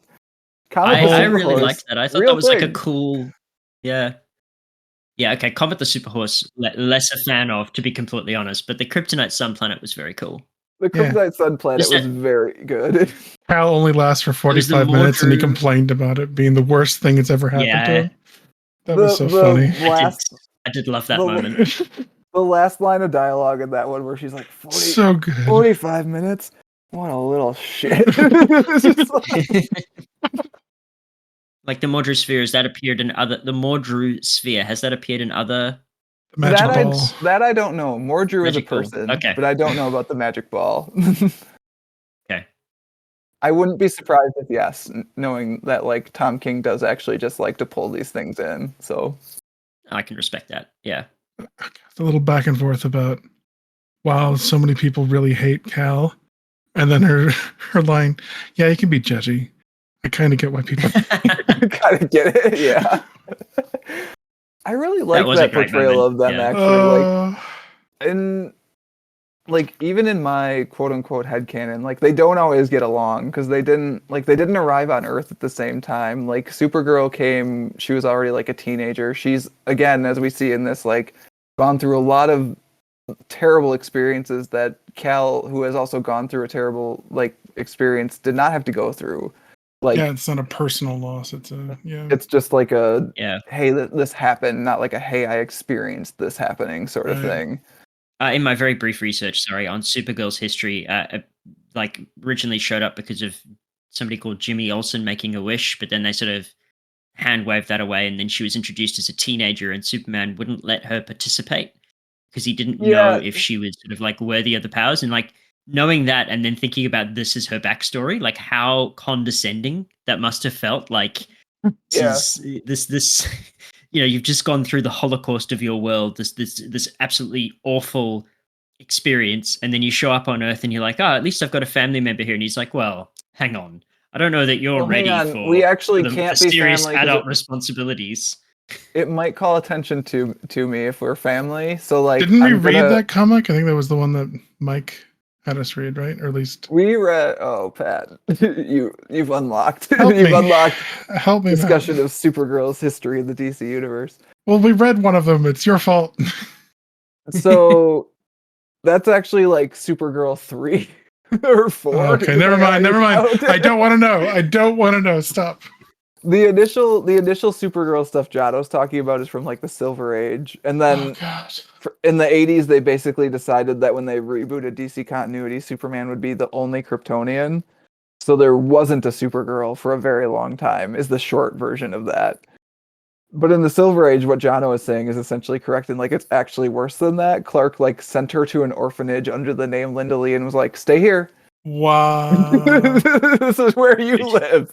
I really liked that. I thought that was a cool. Yeah. Yeah. Okay. Comet the Super Horse, less a fan of, to be completely honest. But the Kryptonite sun planet was very cool. The Kryptonite sun planet was very good. Cal only lasts for 45 minutes, and he complained about it being the worst thing that's ever happened to him. That was so funny. I did love that moment. The last line of dialogue in that one where she's like, So good. 45 minutes? What a little shit. It's just Like the Mordru sphere, has that appeared in other? The Mordru sphere, has that appeared in other? Magic ball. That I don't know. Mordru is a Magic ball. person, Okay. but I don't know about the magic ball. Okay. I wouldn't be surprised if yes, knowing that like Tom King does actually just like to pull these things in. So I can respect that. Yeah. A little back and forth about, wow, so many people really hate Cal. And then her line, yeah, you can be judgy. I kind of get why people. kind of get it, yeah. I really like was a that great portrayal moment, of them yeah. actually. Like even in my quote unquote headcanon, like they don't always get along because they didn't arrive on Earth at the same time. Like Supergirl came, she was already like a teenager. She's again, as we see in this, like gone through a lot of terrible experiences that Cal, who has also gone through a terrible like experience, did not have to go through. Like yeah, it's not a personal loss. It's it's just like a Yeah. hey, this happened, not like a hey, I experienced this happening sort of thing. In my very brief research, on Supergirl's history, like originally showed up because of somebody called Jimmy Olsen making a wish, but then they sort of hand waved that away, and then she was introduced as a teenager, and Superman wouldn't let her participate because he didn't know if she was sort of like worthy of the powers, and like knowing that, and then thinking about this as her backstory, like how condescending that must have felt. Like this, you've just gone through the Holocaust of your world, this absolutely awful experience, and then you show up on Earth and you're like, oh, at least I've got a family member here. And he's like, well, hang on, I don't know that you're ready for we actually the can't be serious family adult responsibilities. It might call attention to me if we're family. So like, didn't we read that comic? I think that was the one that Mike had us read, right? Or at least we read. Oh, Pat, you've unlocked. Help me. Discussion of Supergirl's history in the DC universe. Well, we read one of them. It's your fault. So that's actually like Supergirl 3 or 4. Okay, never mind. I don't want to know. Stop. The initial Supergirl stuff Jato's talking about is from like the Silver Age, and then in the 80s they basically decided that when they rebooted DC continuity, Superman would be the only Kryptonian, so there wasn't a Supergirl for a very long time. Is the short version of that. But in the Silver Age, what Jono is saying is essentially correct, and like it's actually worse than that. Clark like sent her to an orphanage under the name Linda Lee and was like, "Stay here. Wow, this is where you live."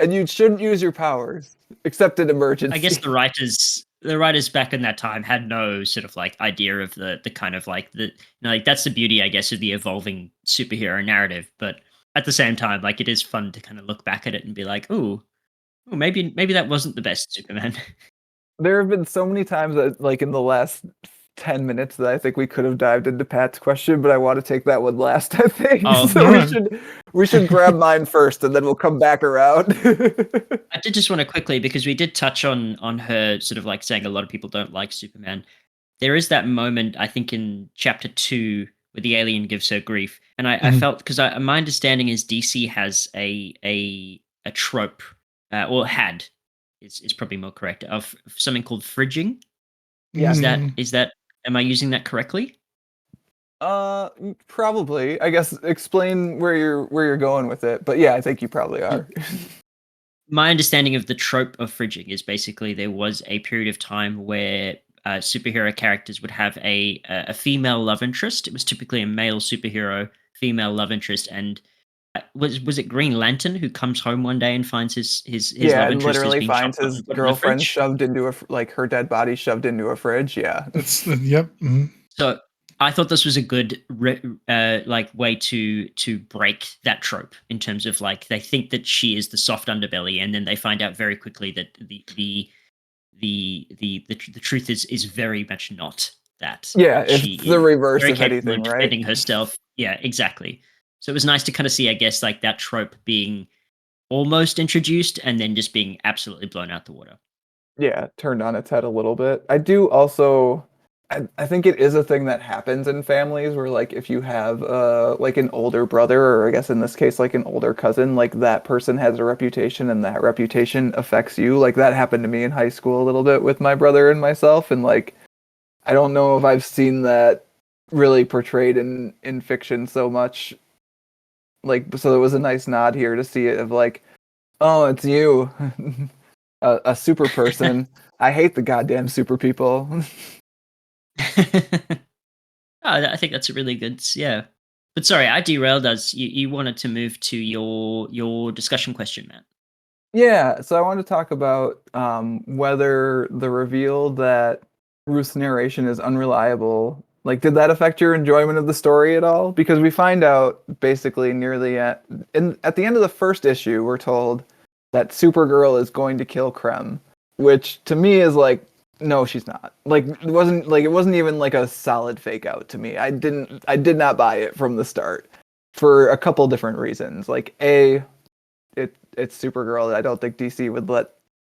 And you shouldn't use your powers, except in emergency. I guess the writers back in that time had no sort of like idea of the kind of like like that's the beauty, I guess, of the evolving superhero narrative. But at the same time, like it is fun to kind of look back at it and be like, ooh, maybe that wasn't the best Superman. There have been so many times that, like in the last 10 minutes, that I think we could have dived into Pat's question, but I want to take that one last, I think. We should grab mine first, and then we'll come back around. I did just want to quickly, because we did touch on her sort of like saying a lot of people don't like Superman. There is that moment, I think, in chapter 2 where the alien gives her grief, and I felt, because my understanding is DC has a trope, or had, is probably more correct, of something called fridging. Yeah. Is that am I using that correctly? Probably. I guess explain where you're going with it, but yeah, I think you probably are. My understanding of the trope of fridging is basically there was a period of time where superhero characters would have a female love interest. It was typically a male superhero female love interest, and was it Green Lantern who comes home one day and finds his love interest literally being finds his girlfriend shoved into her dead body shoved into a fridge. Yeah, that's yep. Mm-hmm. So I thought this was a good like way to break that trope in terms of like they think that she is the soft underbelly, and then they find out very quickly that the truth is very much not that. Yeah, it's the reverse of anything, right? Defending herself. Yeah, exactly. So it was nice to kind of see, I guess, like that trope being almost introduced and then just being absolutely blown out the water. Yeah, turned on its head a little bit. I do also, I think it is a thing that happens in families where, like, if you have like an older brother, or I guess in this case, like an older cousin, like that person has a reputation and that reputation affects you. Like that happened to me in high school a little bit with my brother and myself, and like I don't know if I've seen that really portrayed in fiction so much. Like, so it was a nice nod here to see it of like, oh, it's you, a super person. I hate the goddamn super people. I think that's a really good, yeah. But sorry, I derailed us. You wanted to move to your discussion question, Matt. Yeah, so I want to talk about whether the reveal that Ruth's narration is unreliable, like, did that affect your enjoyment of the story at all? Because we find out basically nearly at the end of the first issue, we're told that Supergirl is going to kill Krem, which to me is like, no, she's not. Like, it wasn't even like a solid fake out to me. I did not buy it from the start for a couple different reasons. Like, A, it's Supergirl. I don't think DC would let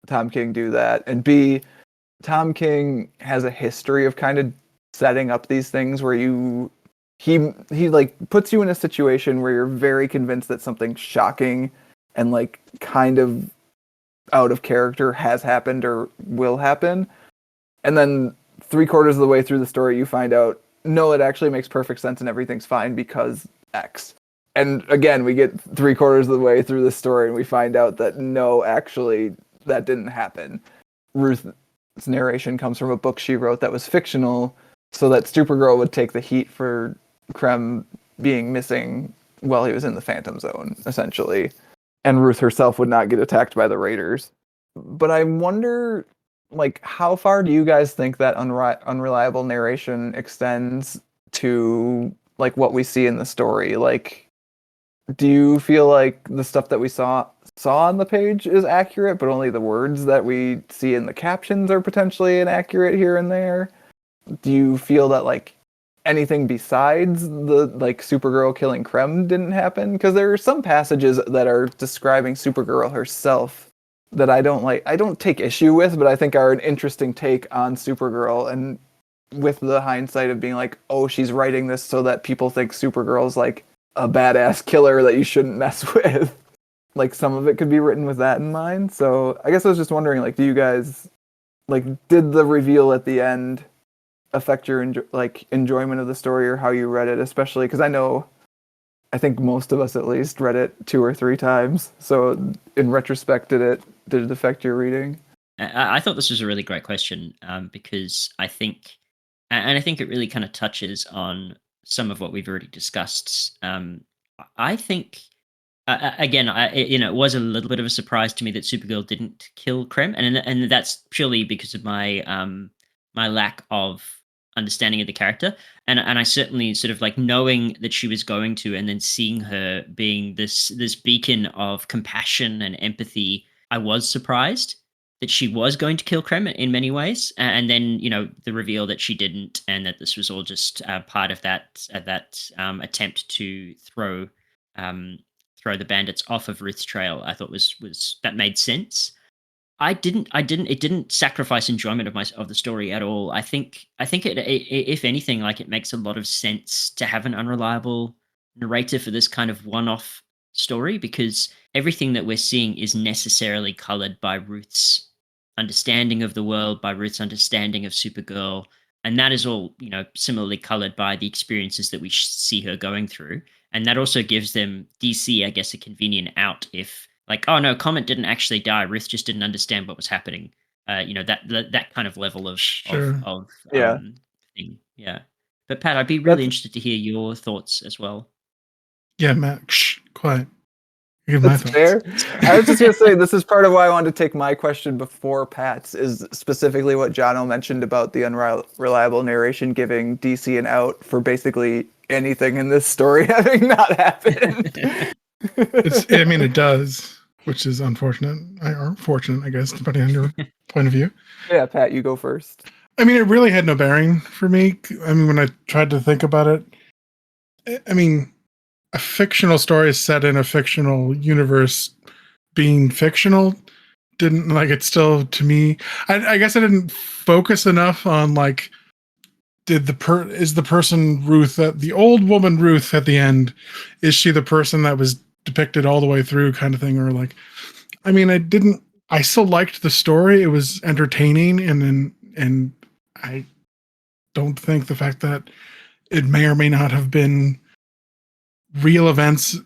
Tom King do that. And B, Tom King has a history of kind of setting up these things where he like puts you in a situation where you're very convinced that something shocking and like kind of out of character has happened or will happen. And then 3/4 of the way through the story, you find out, no, it actually makes perfect sense and everything's fine because X. And again, we get 3/4 of the way through the story and we find out that no, actually, that didn't happen. Ruth's narration comes from a book she wrote that was fictional, so that Supergirl would take the heat for Krem being missing while he was in the Phantom Zone, essentially. And Ruth herself would not get attacked by the Raiders. But I wonder, like, how far do you guys think that unreliable narration extends to, like, what we see in the story? Like, do you feel like the stuff that we saw on the page is accurate, but only the words that we see in the captions are potentially inaccurate here and there? Do you feel that like anything besides the like Supergirl killing Krem didn't happen? Because there are some passages that are describing Supergirl herself that I don't like. I don't take issue with, but I think are an interesting take on Supergirl, and with the hindsight of being like, oh, she's writing this so that people think Supergirl's like a badass killer that you shouldn't mess with. Like, some of it could be written with that in mind. So I guess I was just wondering, like, do you guys, like, did the reveal at the end affect your enjoyment of the story or how you read it? Especially because I think most of us at least read it 2 or 3 times. So in retrospect, did it affect your reading? I thought this was a really great question because I think it really kind of touches on some of what we've already discussed. I think again, it was a little bit of a surprise to me that Supergirl didn't kill Krem, and that's purely because of my my lack of understanding of the character, and I certainly sort of like knowing that she was going to, and then seeing her being this beacon of compassion and empathy. I was surprised that she was going to kill Krem in many ways, and then the reveal that she didn't, and that this was all just part of that attempt to throw the bandits off of Ruth's trail. I thought was that made sense. It didn't sacrifice enjoyment of the story at all. I think it if anything, like, it makes a lot of sense to have an unreliable narrator for this kind of one-off story, because everything that we're seeing is necessarily colored by Ruth's understanding of the world, by Ruth's understanding of Supergirl, and that is all similarly colored by the experiences that we see her going through. And that also gives them, DC, I guess, a convenient out if, like, oh no, Comet didn't actually die, Ruth just didn't understand what was happening. That kind of level of Sure. Yeah. thing. Yeah. But Pat, I'd be really That's interested to hear your thoughts as well. Yeah, Matt, shh, quiet. Give my thoughts. fair. I was just gonna say, this is part of why I wanted to take my question before Pat's, is specifically what Jono mentioned about the unreliable narration giving DC an out for basically anything in this story having not happened. I mean, it does, which is unfortunate, or fortunate, I guess, depending on your point of view. Yeah, Pat, you go first. I mean, it really had no bearing for me. I mean, when I tried to think about it, I mean, a fictional story is set in a fictional universe. Being fictional didn't, like, it still, to me, I guess I didn't focus enough on, like, is the person Ruth, the old woman Ruth at the end, is she the person that was depicted all the way through, kind of thing? Or, like, I mean, I still liked the story. It was entertaining, and don't think the fact that it may or may not have been real events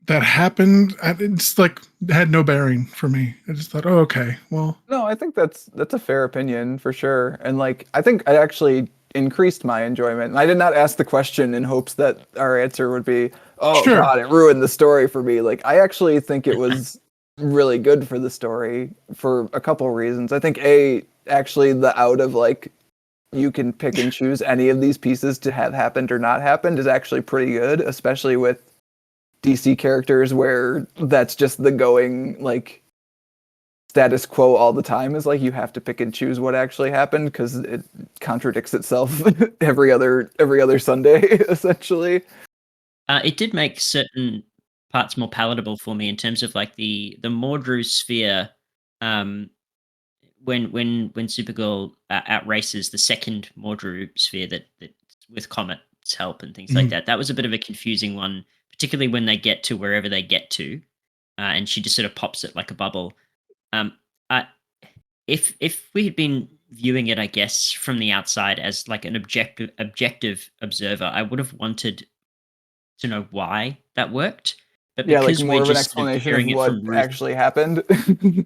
that happened, it's like had no bearing for me. I just thought, oh, okay, well, No, I think that's a fair opinion for sure. And like I think I actually increased my enjoyment. And I did not ask the question in hopes that our answer would be, "Oh sure. God, it ruined the story for me." Like I actually think it was really good for the story for a couple of reasons. I think actually the out of like you can pick and choose any of these pieces to have happened or not happened is actually pretty good, especially with DC characters where that's just the going like status quo all the time is like you have to pick and choose what actually happened because it contradicts itself every other Sunday essentially. It did make certain parts more palatable for me in terms of like the Mordru sphere. Um, when Supergirl outraces the second Mordru sphere that with Comet's help and things like Mhm. that. That was a bit of a confusing one, particularly when they get to wherever they get to, and she just sort of pops it like a bubble. Um, I, if we had been viewing it, I guess, from the outside as like an objective observer, I would have wanted to know why that worked. But Yeah, like because we're more of an just sort of explanation of hearing it what from Ruth actually happened.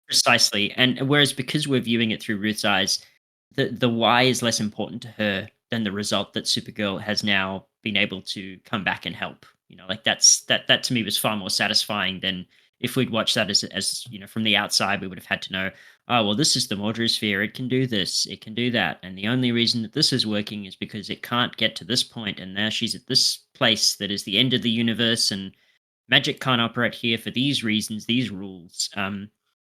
precisely, and whereas because we're viewing it through Ruth's eyes, the why is less important to her than the result that Supergirl has now been able to come back and help. Like that to me was far more satisfying than if we'd watched that as from the outside, we would have had to know, oh well, this is the Mordru sphere. It can do this, it can do that, and the only reason that this is working is because it can't get to this point, and now she's at this place that is the end of the universe, and magic can't operate here for these reasons, these rules.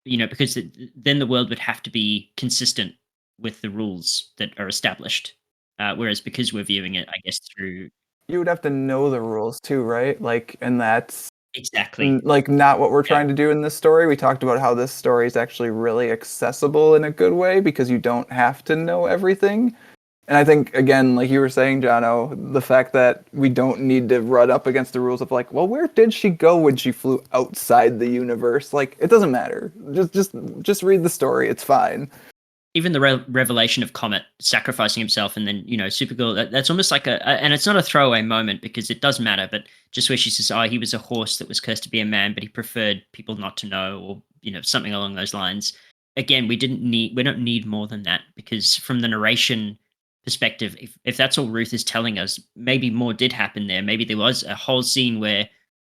Because then the world would have to be consistent with the rules that are established. Whereas because we're viewing it, I guess, through You would have to know the rules too, right? Like, and that's exactly, like not what we're yeah, trying to do in this story. We talked about how this story is actually really accessible in a good way because you don't have to know everything. And I think again, like you were saying, Jono, the fact that we don't need to run up against the rules of like, well, where did she go when she flew outside the universe? Like, it doesn't matter. Just read the story. It's fine. even the revelation of Comet sacrificing himself, and then Supergirl. That's almost like and it's not a throwaway moment because it does matter. But just where she says, "Oh, he was a horse that was cursed to be a man, but he preferred people not to know," or something along those lines. Again, we don't need more than that because from the narration perspective, if that's all Ruth is telling us, maybe more did happen there. Maybe there was a whole scene where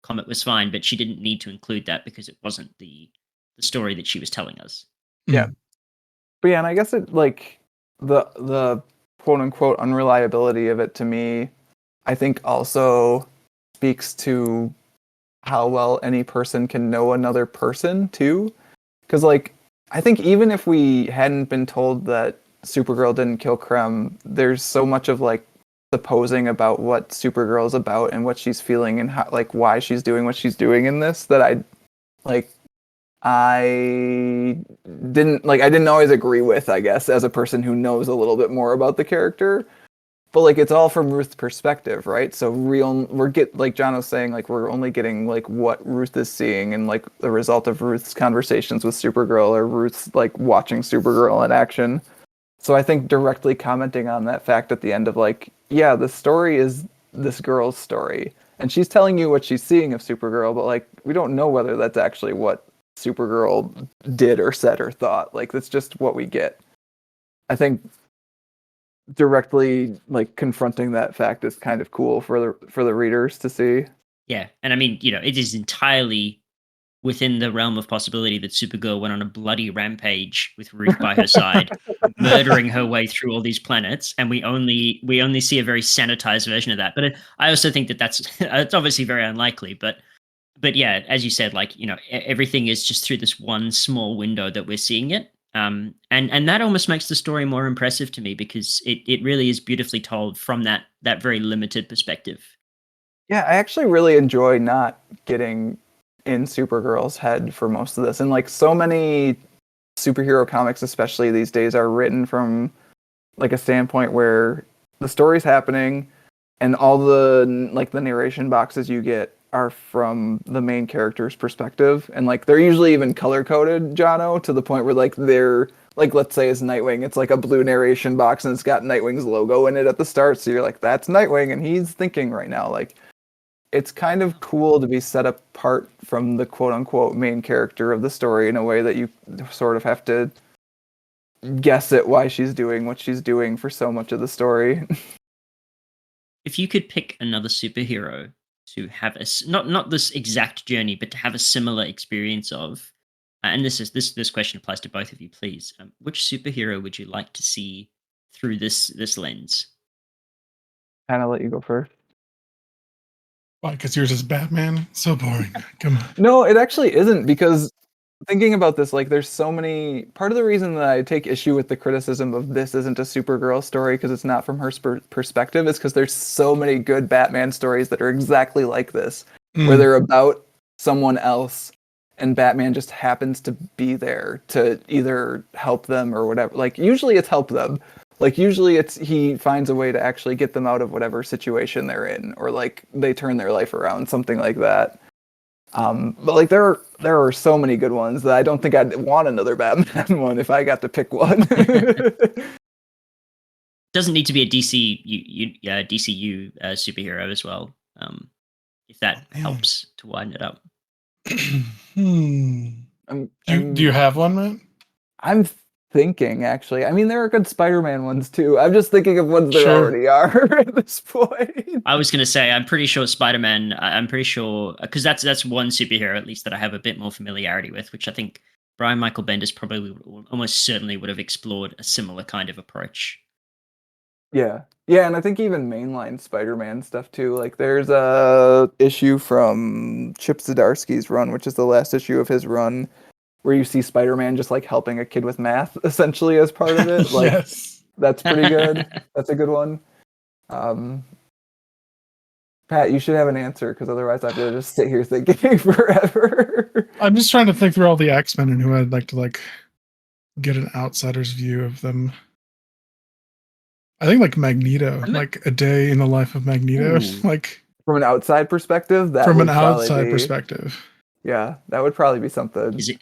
Comet was fine, but she didn't need to include that because it wasn't the story that she was telling us. Yeah. Mm. But yeah, and I guess it like the quote unquote unreliability of it to me, I think also speaks to how well any person can know another person too. Because like I think even if we hadn't been told that Supergirl didn't kill Krem, there's so much of like supposing about what Supergirl's about and what she's feeling and how like why she's doing what she's doing in this that like I I didn't always agree with, I guess, as a person who knows a little bit more about the character. But like it's all from Ruth's perspective, right? So like John was saying, like we're only getting like what Ruth is seeing and like the result of Ruth's conversations with Supergirl or Ruth's like watching Supergirl in action. So I think directly commenting on that fact at the end of like, yeah, the story is this girl's story. And she's telling you what she's seeing of Supergirl, but like we don't know whether that's actually what Supergirl did or said or thought. Like that's just what we get. I think directly like confronting that fact is kind of cool for the readers to see. Yeah, and I mean, it is entirely within the realm of possibility that Supergirl went on a bloody rampage with Ruth by her side, murdering her way through all these planets, and we only see a very sanitized version of that. But I also think that that's it's obviously very unlikely. But yeah, as you said, like everything is just through this one small window that we're seeing it. And that almost makes the story more impressive to me because it really is beautifully told from that very limited perspective. Yeah, I actually really enjoy not getting in Supergirl's head for most of this. And like so many superhero comics, especially these days, are written from like a standpoint where the story's happening and all the like the narration boxes you get are from the main character's perspective. And like they're usually even color coded, Jono, to the point where like they're like let's say is Nightwing, it's like a blue narration box and it's got Nightwing's logo in it at the start, so you're like, that's Nightwing and he's thinking right now. Like, it's kind of cool to be set apart from the quote unquote main character of the story in a way that you sort of have to guess at why she's doing what she's doing for so much of the story. If you could pick another superhero to have not this exact journey, but to have a similar experience of, and this question applies to both of you, please. Which superhero would you like to see through this lens? Kind of let you go first. Why? Because yours is Batman? So boring. Come on. No, it actually isn't, because thinking about this, like, there's so many. Part of the reason that I take issue with the criticism of this isn't a Supergirl story because it's not from her perspective is because there's so many good Batman stories that are exactly like this, where they're about someone else and Batman just happens to be there to either help them or whatever. Like, usually it's help them. Like, usually it's he finds a way to actually get them out of whatever situation they're in, or like they turn their life around, something like that. But like there are so many good ones that I don't think I'd want another Batman one if I got to pick one. Doesn't need to be a DCU superhero as well. If that helps to widen it up. Do you have one, man? I'm thinking, actually. I mean, there are good Spider-Man ones too. I'm just thinking of ones there already are at this point. I was gonna say, I'm pretty sure Spider-Man. I'm pretty sure because that's one superhero at least that I have a bit more familiarity with, which I think Brian Michael Bendis probably almost certainly would have explored a similar kind of approach. Yeah, and I think even mainline Spider-Man stuff too. Like, there's a issue from Chip Zdarsky's run, which is the last issue of his run, where you see Spider-Man just like helping a kid with math, essentially, as part of it. Like, Yes. That's pretty good. That's a good one. Pat, you should have an answer, because otherwise I have to just sit here thinking forever. I'm just trying to think through all the X-Men and who I'd like to get an outsider's view of them. I think like Magneto, like a day in the life of Magneto, like from an outside perspective. From an outside perspective, yeah, that would probably be something. Is it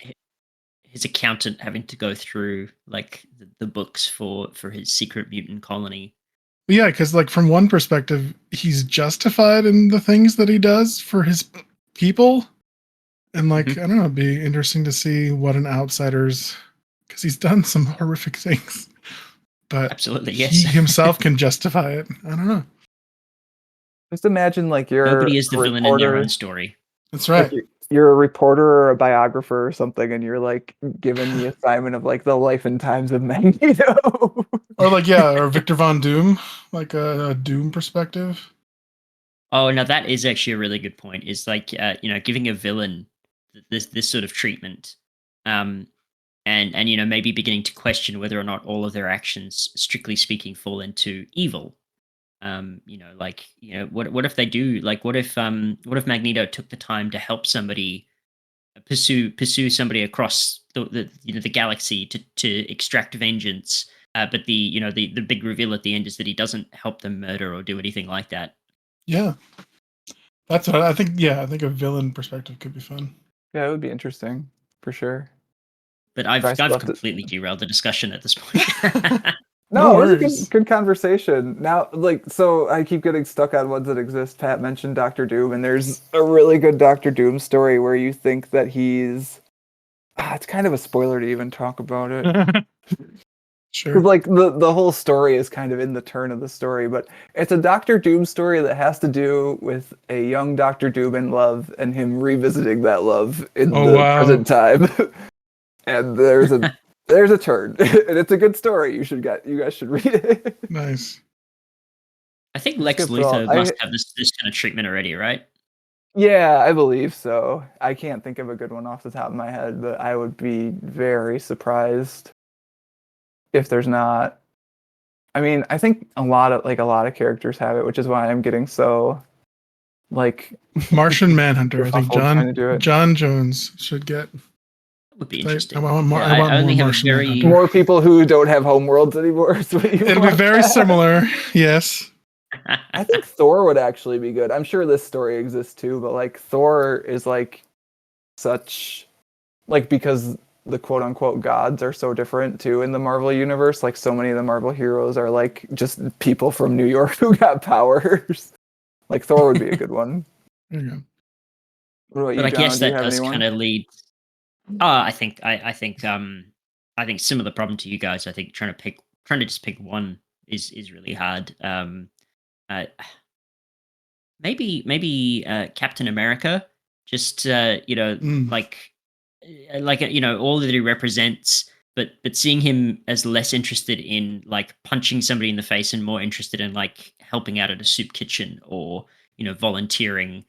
his accountant having to go through like the books for his secret mutant colony? Yeah, because like from one perspective, he's justified in the things that he does for his people, and like I don't know, it'd be interesting to see what an outsider's, because he's done some horrific things. But absolutely, yes. He himself can justify it. I don't know. Just imagine like you're nobody is the villain in their own story. That's right. Like you're a reporter or a biographer or something, and you're like given the assignment of like the life and times of Magneto. Or like or Victor Von Doom, like a Doom perspective. Oh, now that is actually a really good point. Is like giving a villain this sort of treatment. And maybe beginning to question whether or not all of their actions, strictly speaking, fall into evil. What if they do? Like, what if Magneto took the time to help somebody pursue somebody across the galaxy to extract vengeance? But the big reveal at the end is that he doesn't help them murder or do anything like that. Yeah, that's what I think. Yeah, I think a villain perspective could be fun. Yeah, it would be interesting for sure. But I've completely derailed the discussion at this point. No, it was a good conversation. Now, like, so I keep getting stuck on ones that exist. Pat mentioned Doctor Doom, and there's a really good Doctor Doom story where you think that he's... it's kind of a spoiler to even talk about it. Sure. Because, like, the whole story is kind of in the turn of the story, but it's a Doctor Doom story that has to do with a young Doctor Doom in love and him revisiting that love in present time. And there's a turn, and it's a good story. You guys should read it. Nice. I think Lex Luthor must have this kind of treatment already, right? Yeah, I believe so. I can't think of a good one off the top of my head, but I would be very surprised if there's not. I mean, I think a lot of characters have it, which is why I'm getting so like Martian Manhunter. I think John Jones should get. Would be interesting. I want more more people who don't have homeworlds anymore. It'll be very similar. Yes. I think Thor would actually be good. I'm sure this story exists too, but like Thor is like such like because the quote unquote gods are so different too in the Marvel universe. Like so many of the Marvel heroes are like just people from New York who got powers. Like Thor would be a good one. There you go. What about But you, I John? guess Do you that have does kind anyone? of lead. I think similar problem to you guys. I think trying to just pick one is really hard. Uh, maybe Captain America. Just Mm. all that he represents. But seeing him as less interested in like punching somebody in the face and more interested in like helping out at a soup kitchen or volunteering,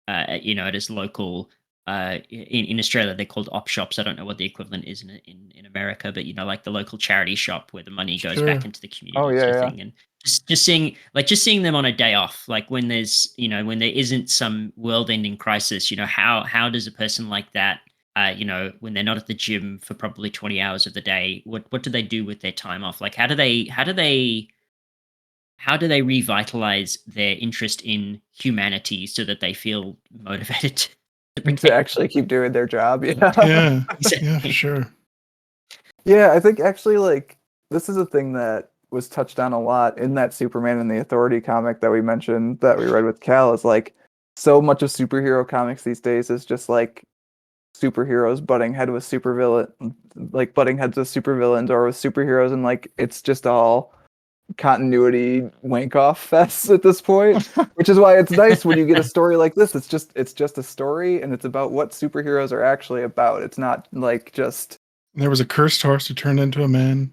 at his local. In Australia, they're called op shops. I don't know what the equivalent is in America, but like the local charity shop where the money goes Sure. back into the Oh community, yeah, sort of yeah. thing. And just seeing them on a day off, like when when there isn't some world-ending crisis, how does a person like that, when they're not at the gym for probably 20 hours of the day, what do they do with their time off? Like how do they revitalize their interest in humanity so that they feel motivated to To protect actually keep doing their job. Yeah. Yeah. Yeah, for exactly. sure. Yeah, I think actually like this is a thing that was touched on a lot in that Superman and the Authority comic that we mentioned that we read with Cal is like so much of superhero comics these days is just like superheroes butting head with supervillain like butting heads with supervillains or with superheroes and like it's just all continuity wank off fests at this point, which is why it's nice when you get a story like this. It's just a story and it's about what superheroes are actually about. It's not like just There was a cursed horse who turned into a man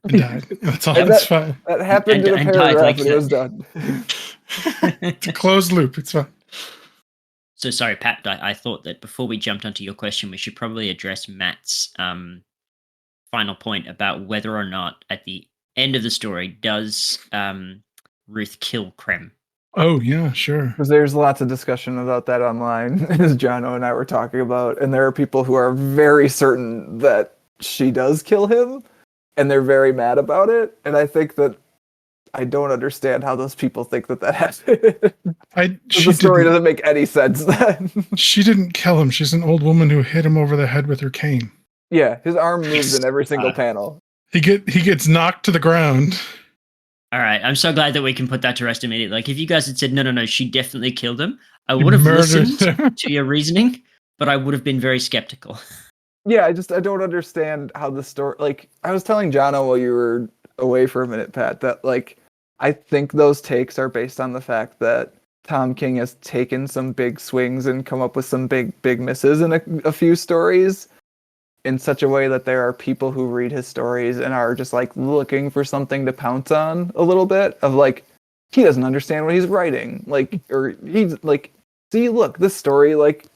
and died. That's all. and It's fine. that happened in a And died paragraph like and it was done. It's a closed loop. It's fine. So sorry, Pat. I thought that before we jumped onto your question, we should probably address Matt's final point about whether or not at the end of the story does Ruth kill Krem. Oh yeah, sure. Because there's lots of discussion about that online, as Jono and I were talking about, and there are people who are very certain that she does kill him, and they're very mad about it. And I think that I don't understand how those people think that that happened. She The story didn't. doesn't make any sense then. She didn't kill him. She's an old woman who hit him over the head with her cane. Yeah, his arm moves Yes. in every single panel. He gets knocked to the ground. All right, I'm so glad that we can put that to rest immediately. Like, if you guys had said no, she definitely killed him, I He would have murdered listened him. to your reasoning, but I would have been very skeptical. Yeah, I don't understand how the story. Like I was telling Jono while you were away for a minute, Pat, that like I think those takes are based on the fact that Tom King has taken some big swings and come up with some big misses in a few stories in such a way that there are people who read his stories and are just like looking for something to pounce on a little bit of like he doesn't understand what he's writing, like, or he's like, see, look, this story like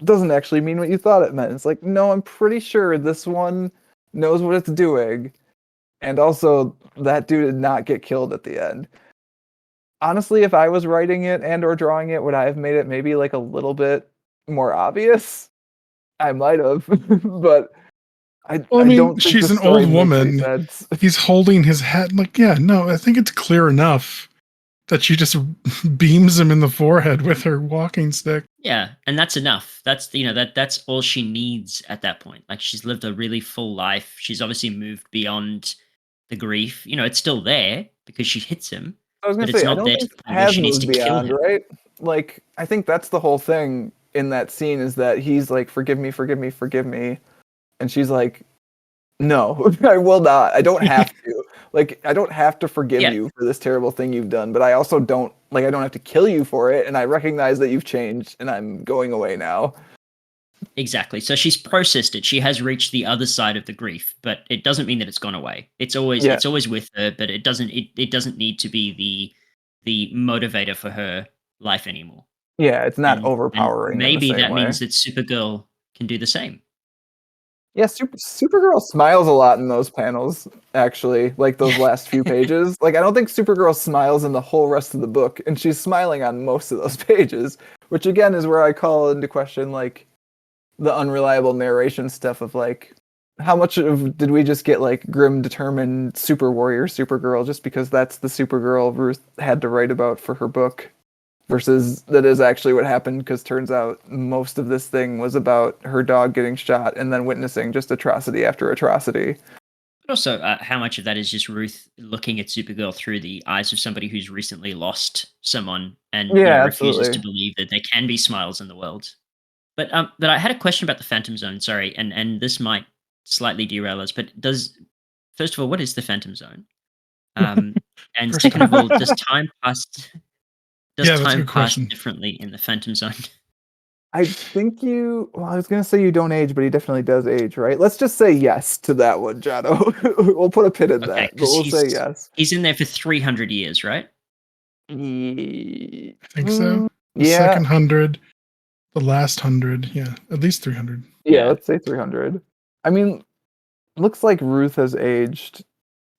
doesn't actually mean what you thought it meant. It's like, no, I'm pretty sure this one knows what it's doing. And also, that dude did not get killed at the end. Honestly, if I was writing it and or drawing it, would I have made it maybe like a little bit more obvious? I might have, but Well, I I mean, don't think the she's an story old makes any woman. sense. He's holding his head. Like, yeah, no, I think it's clear enough that she just beams him in the forehead with her walking stick. Yeah, and that's enough. That's all she needs at that point. Like, she's lived a really full life. She's obviously moved beyond the grief. It's still there because she hits him, I was gonna but it's say, I not don't there to think the it point where has she needs moved to kill beyond, him. right? Like, I think that's the whole thing in that scene is that he's like, forgive me, forgive me, forgive me. And she's like, no, I will not. I don't have to. Like, I don't have to forgive Yeah, you for this terrible thing you've done, but I also don't, like, I don't have to kill you for it. And I recognize that you've changed and I'm going away now. exactly. So she's processed it. She has reached the other side of the grief, but it doesn't mean that it's gone away. It's always Yeah. it's always with her, but it doesn't need to be the motivator for her life anymore. Yeah. It's not And overpowering in the maybe same that way. means that Supergirl can do the same. Yeah. Supergirl smiles a lot in those panels, actually, like those last few pages. Like, I don't think Supergirl smiles in the whole rest of the book, and she's smiling on most of those pages, which again is where I call into question, like, the unreliable narration stuff of like how much of did we just get like grim determined super warrior Supergirl just because that's the Supergirl Ruth had to write about for her book versus that is actually what happened, because turns out most of this thing was about her dog getting shot and then witnessing just atrocity after atrocity. But also, how much of that is just Ruth looking at Supergirl through the eyes of somebody who's recently lost someone and Yeah, refuses absolutely. to believe that there can be smiles in the world. But I had a question about the Phantom Zone. Sorry, and this might slightly derail us. But first of all, what is the Phantom Zone? And First second of all, off. does time pass? Does Yeah, that's a time good pass question. differently in the Phantom Zone? I think well, I was going to say you don't age, but he definitely does age, right? Let's just say yes to that one, Jono. We'll put a pin in Okay, that, but because we'll say yes. he's in there for 300 years, right? I think so. The Yeah, second 100, the last 100. Yeah, at least 300. yeah, Yeah. let's say 300. I mean, looks like Ruth has aged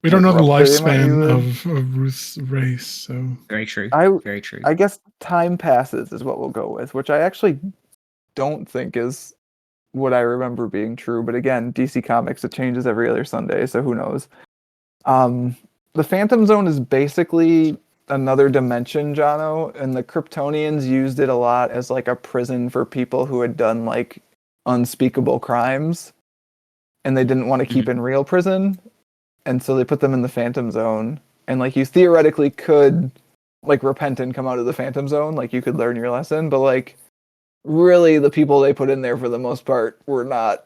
We don't like know the roughly the amount you lifespan would. of Ruth's race, so Very true. I Very true. I guess time passes is what we'll go with, which I actually don't think is what I remember being true. But again, DC Comics, it changes every other Sunday, so who knows? The Phantom Zone is basically another dimension, Jono, and the Kryptonians used it a lot as like a prison for people who had done like unspeakable crimes, and they didn't want to keep in real prison, and so they put them in the Phantom Zone. And like you theoretically could like repent and come out of the Phantom Zone, like you could learn your lesson, but like really the people they put in there for the most part were not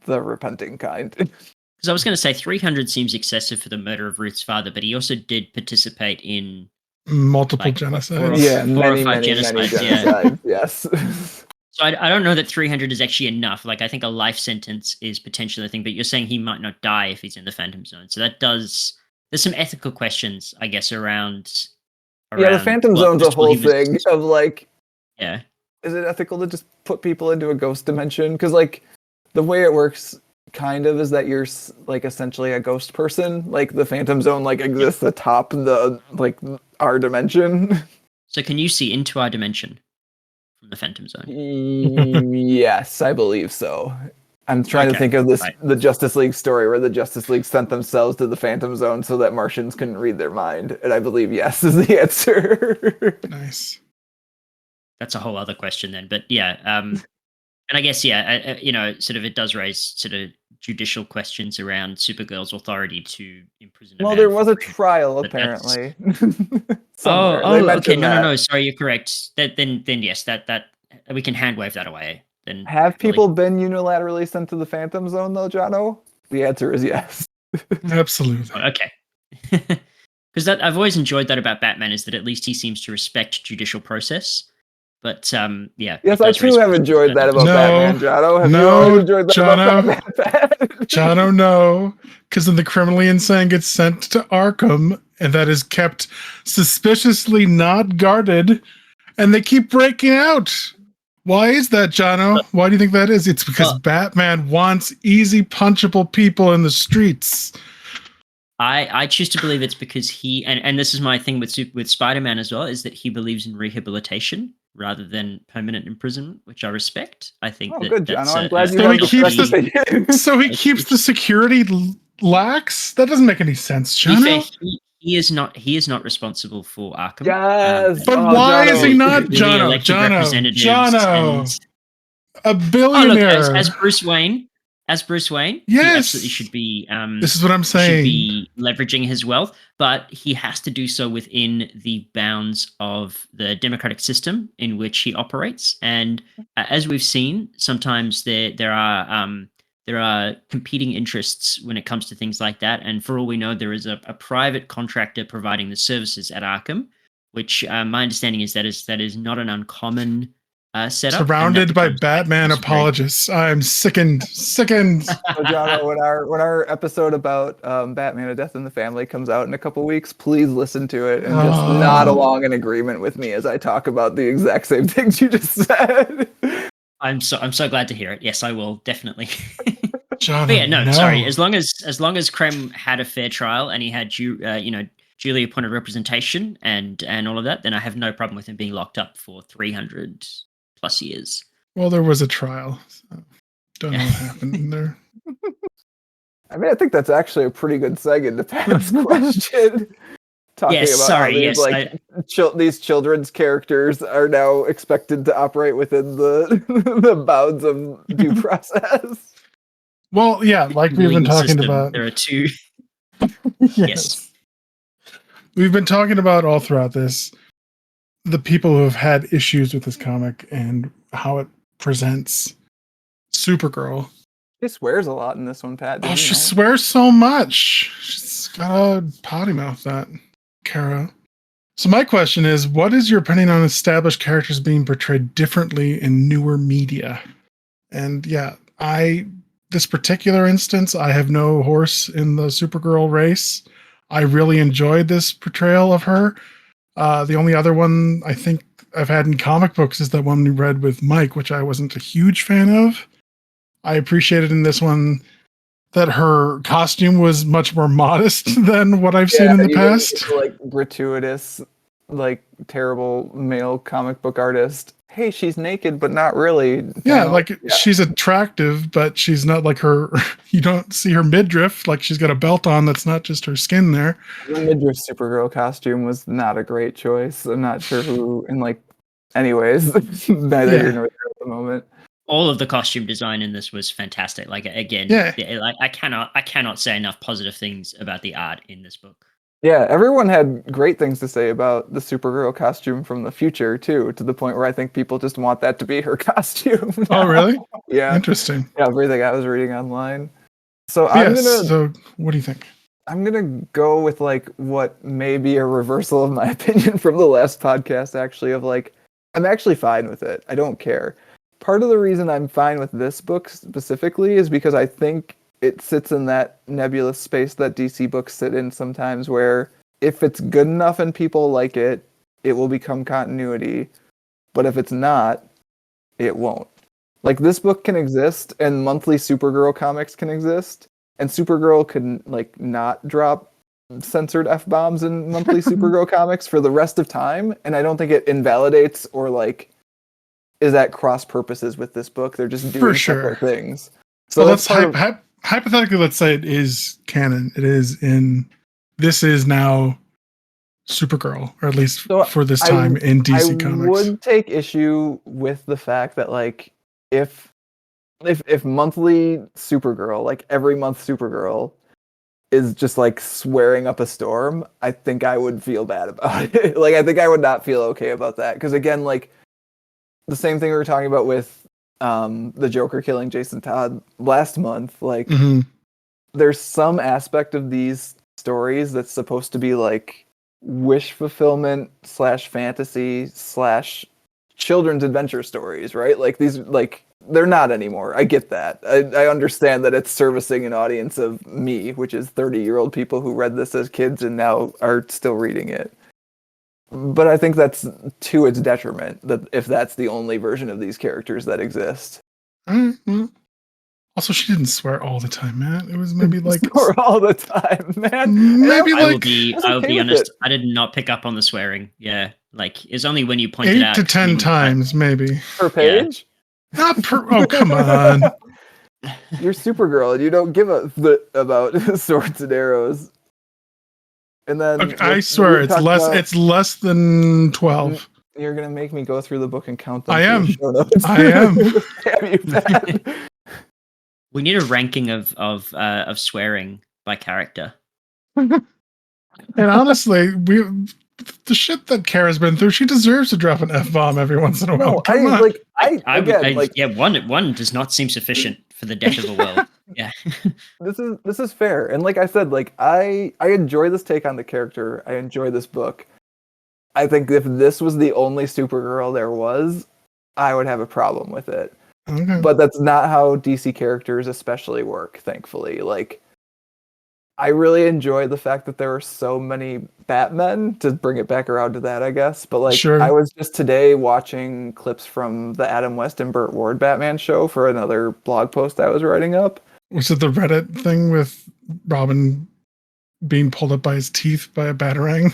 the repenting kind. Because I was going to say 300 seems excessive for the murder of Ruth's father, but he also did participate in multiple like genocides. Yeah, four or many, five many, many genocides. Yeah. genocides. Yes. So I don't know that 300 is actually enough. Like I think a life sentence is potentially a thing, but you're saying he might not die if he's in the Phantom Zone. So there's some ethical questions, I guess, around. Yeah, the Phantom Well, Zone's a first of all, whole he was. thing of like, Yeah. is it ethical to just put people into a ghost dimension? Because like the way it works kind of is that you're like essentially a ghost person. Like the Phantom Zone like exists atop the like our dimension. So can you see into our dimension from the Phantom Zone? Yes, I believe so. I'm trying to Okay, think of right. the Justice League story where the Justice League sent themselves to the Phantom Zone so that Martians couldn't read their mind, and I believe yes is the answer. Nice. That's a whole other question then. But yeah, and I guess yeah, sort of it does raise sort of judicial questions around Supergirl's authority to imprison a Well, man. there was a for 300. trial But that's apparently. oh Somewhere they okay, mentioned no, that. sorry, you're correct. Then yes, that we can hand wave that away. Then Have happily. people been unilaterally sent to the Phantom Zone though, Jono? The answer is yes. Absolutely. Oh, okay. Because that I've always enjoyed that about Batman is that at least he seems to respect judicial process. But yeah, Yes, it I does too raise have questions enjoyed that about No, Batman, Jono. Have you no, always enjoyed that Jono. about Batman? Jono, no, because then the criminally insane gets sent to Arkham, and that is kept suspiciously not guarded, and they keep breaking out. Why is that, Jono? Why do you think that is? It's because Well, Batman wants easy punchable people in the streets. I choose to believe it's because he and this is my thing with Spider-Man as well, is that he believes in rehabilitation rather than permanent imprisonment, which I respect. I think Oh, good, that's Jono. I'm glad you So have he the keeps correct opinion. So he keeps the security lax? That doesn't make any sense, To be fair, Jono. he is not responsible for Arkham. Yes. But Oh, why is he Jono. not, The Jono? elected representatives and A oh look, billionaire. as Bruce Wayne, he absolutely Yes. should be. This is what I'm Should saying. be leveraging his wealth, but he has to do so within the bounds of the democratic system in which he operates. And as we've seen, sometimes there are competing interests when it comes to things like that. And for all we know, there is a private contractor providing the services at Arkham, which my understanding is that is not an uncommon setup. Surrounded by Batman apologists. I'm sickened. So, Jono, when our episode about Batman: A Death in the Family comes out in a couple weeks, please listen to it and just nod along in agreement with me as I talk about the exact same things you just said. I'm so glad to hear it. Yes, I will definitely. Jono, But yeah, no, no, sorry. As long as Krem had a fair trial and he had duly appointed representation and all of that, then I have no problem with him being locked up for 300 plus years. Well, there was a trial. So don't know what happened there. I mean, I think that's actually a pretty good seg into Pat's question. talking Yes, about sorry, how these yes, these children's characters are now expected to operate within the the bounds of due process. Well, yeah, like we've been legal talking system. about. There are two. Yes. We've been talking about all throughout this the people who have had issues with this comic and how it presents Supergirl. She swears a lot in this one, Pat. Did Oh, you she know? swears so much. She's got a potty mouth, that Kara. So my question is, what is your opinion on established characters being portrayed differently in newer media? And yeah, this particular instance, I have no horse in the Supergirl race. I really enjoyed this portrayal of her. The only other one I think I've had in comic books is that one we read with Mike, which I wasn't a huge fan of. I appreciated in this one that her costume was much more modest than what I've seen in the you didn't get past. the, like gratuitous, like terrible male comic book artist. Hey, she's naked, but not really. Yeah, like she's attractive, but she's not like her. You don't see her midriff. Like she's got a belt on that's not just her skin there. The midriff Supergirl costume was not a great choice. I'm not sure who, and like, anyways, neither here nor there at the moment. All of the costume design in this was fantastic. Like again, like I cannot say enough positive things about the art in this book. Yeah, everyone had great things to say about the Supergirl costume from the future too, to the point where I think people just want that to be her costume. Oh, really? Yeah. Interesting. Yeah, everything I was reading online. So So what do you think? I'm gonna go with like what may be a reversal of my opinion from the last podcast, actually, of like I'm actually fine with it. I don't care. Part of the reason I'm fine with this book specifically is because I think it sits in that nebulous space that DC books sit in sometimes, where if it's good enough and people like it, it will become continuity. But if it's not, it won't. Like this book can exist and monthly Supergirl comics can exist, and Supergirl can like not drop censored F-bombs in monthly Supergirl comics for the rest of time, and I don't think it invalidates or like is at cross purposes with this book. They're just doing separate things. So let's hypothetically, let's say it is canon. It is in. This is now Supergirl, or at least for this time in DC Comics. I would take issue with the fact that like if monthly Supergirl, like every month Supergirl, is just like swearing up a storm, I think I would feel bad about it. Like I think I would not feel okay about that, because again, like the same thing we were talking about with the Joker killing Jason Todd last month, like there's some aspect of these stories that's supposed to be like wish fulfillment / fantasy / children's adventure stories, right? Like these, like they're not anymore. I get that. I understand that it's servicing an audience of me, which is 30-year-old people who read this as kids and now are still reading it. But I think that's to its detriment, that if that's the only version of these characters that exist. Mm-hmm. Also, she didn't swear all the time, man. It was maybe like swear all the time, man. Maybe I will be honest. I did not pick up on the swearing. Yeah, like it's only when you pointed 8 out to 10 times, maybe per page. Yeah. Not per. Oh, come on. You're Supergirl, and you don't give a about swords and arrows. And then okay, I swear it's less. It's less than 12. You're gonna make me go through the book and count them. I am. I am. We need a ranking of swearing by character. And honestly, the shit that Kara's been through, she deserves to drop an F-bomb every once in a while. One does not seem sufficient for the death of a world. Yeah. This is fair. And like I said, like I enjoy this take on the character. I enjoy this book. I think if this was the only Supergirl there was, I would have a problem with it. Okay. But that's not how DC characters especially work, thankfully. Like I really enjoy the fact that there are so many Batmen, to bring it back around to that, I guess. But like, I was just today watching clips from the Adam West and Burt Ward Batman show for another blog post I was writing up. Was it the Reddit thing with Robin being pulled up by his teeth by a batarang?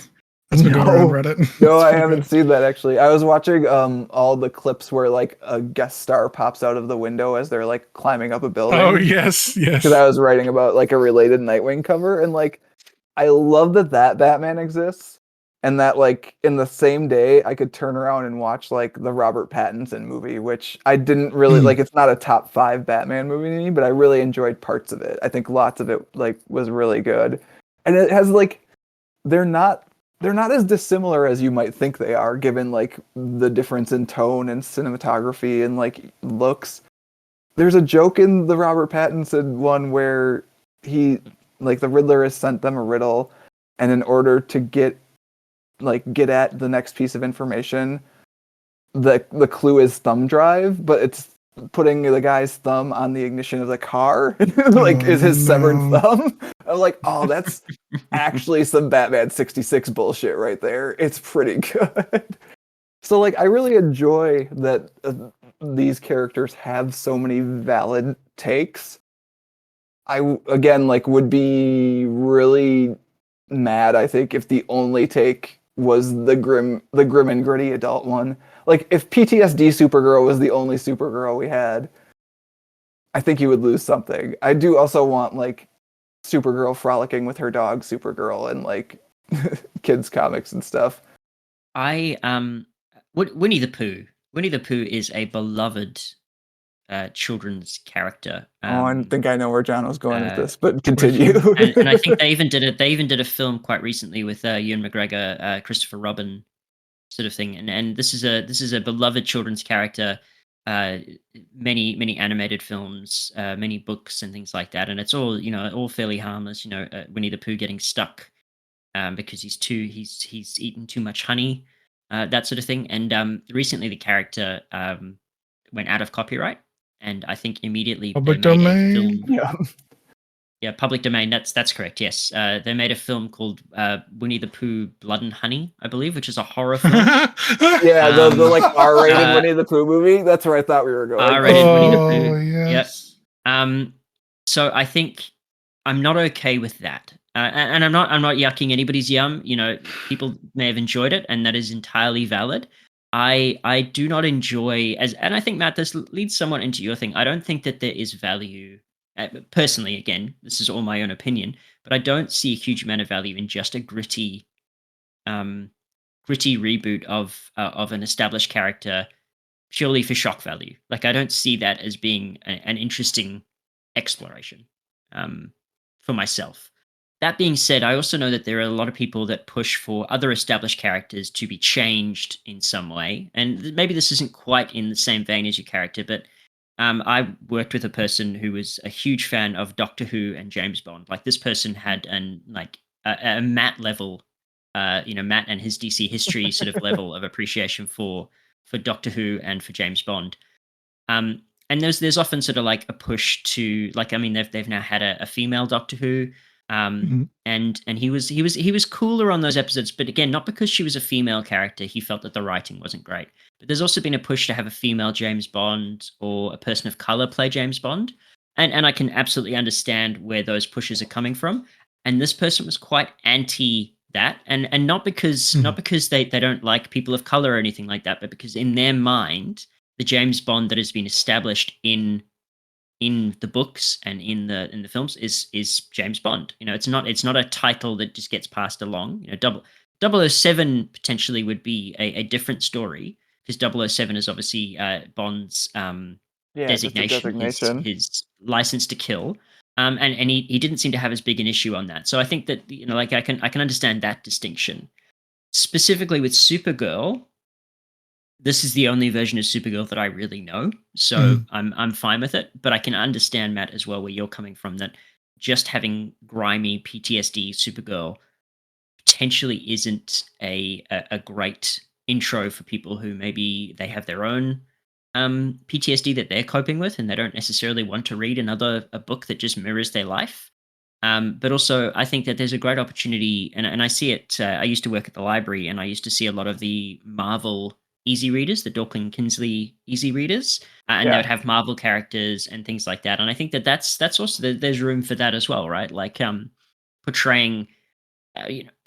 That's been going around Reddit. No, I haven't seen that actually. I was watching all the clips where like a guest star pops out of the window as they're like climbing up a building. Oh yes. Because I was writing about like a related Nightwing cover, and like I love that Batman exists, and that like in the same day I could turn around and watch like the Robert Pattinson movie, which I didn't really like. It's not a top 5 Batman movie to me, but I really enjoyed parts of it. I think lots of it like was really good, and it has like they're not as dissimilar as you might think they are, given like the difference in tone and cinematography and like looks. There's a joke in the Robert Pattinson one where he like the Riddler has sent them a riddle, and in order to get at the next piece of information, the clue is thumb drive, but it's putting the guy's thumb on the ignition of the car, like is his severed thumb. I'm like, oh, that's actually some Batman 66 bullshit right there. It's pretty good. So like I really enjoy that these characters have so many valid takes. I again like would be really mad, I think, if the only take was the grim and gritty adult one. Like if PTSD Supergirl was the only Supergirl we had, I think you would lose something. I do also want like Supergirl frolicking with her dog Supergirl and like kids comics and stuff. Winnie the Pooh. Winnie the Pooh is a beloved children's character. I think I know where John was going with this, but continue. and I think they even did a film quite recently with Ewan McGregor, Christopher Robin, sort of thing. And this is a beloved children's character. Many animated films, many books and things like that, and it's all all fairly harmless. Winnie the Pooh getting stuck because he's eaten too much honey, that sort of thing. And recently the character went out of copyright, and I think immediately Public they made domain? a film. Yeah. Yeah, public domain. That's correct. Yes, they made a film called Winnie the Pooh: Blood and Honey, I believe, which is a horror film. Yeah, the like R-rated Winnie the Pooh movie. That's where I thought we were going. R-rated Winnie the Pooh. Yes. Yep. So I think I'm not okay with that, and I'm not yucking anybody's yum. People may have enjoyed it, and that is entirely valid. I do not enjoy and I think, Matt, this leads somewhat into your thing. I don't think that there is value. Personally, again, this is all my own opinion, but I don't see a huge amount of value in just a gritty reboot of an established character purely for shock value. Like, I don't see that as being an interesting exploration for myself. That being said, I also know that there are a lot of people that push for other established characters to be changed in some way. And maybe this isn't quite in the same vein as your character, but I worked with a person who was a huge fan of Doctor Who and James Bond. Like, this person had a Matt level, Matt and his DC history sort of level of appreciation for Doctor Who and for James Bond. And there's often sort of like a push to, like, I mean, they've now had a female Doctor Who. And he was cooler on those episodes, but again, not because she was a female character. He felt that the writing wasn't great. But there's also been a push to have a female James Bond or a person of color play James Bond, and I can absolutely understand where those pushes are coming from. And this person was quite anti that, and not because they don't like people of color or anything like that, but because in their mind, the James Bond that has been established in the books and in the films is James Bond. It's not a title that just gets passed along. 007 potentially would be a different story, because 007 is obviously Bond's designation, his license to kill. And he didn't seem to have as big an issue on that. So I think that like I can understand that distinction. Specifically with Supergirl, this is the only version of Supergirl that I really know, so I'm fine with it. But I can understand, Matt, as well, where you're coming from, that just having grimy PTSD Supergirl potentially isn't a great intro for people who maybe they have their own PTSD that they're coping with, and they don't necessarily want to read a book that just mirrors their life. But also, I think that there's a great opportunity, and I see it. I used to work at the library, and I used to see a lot of the Marvel easy readers, the Dorkin Kinsley easy readers, and they would have Marvel characters and things like that. And I think that that's also there's room for that as well, right? Like portraying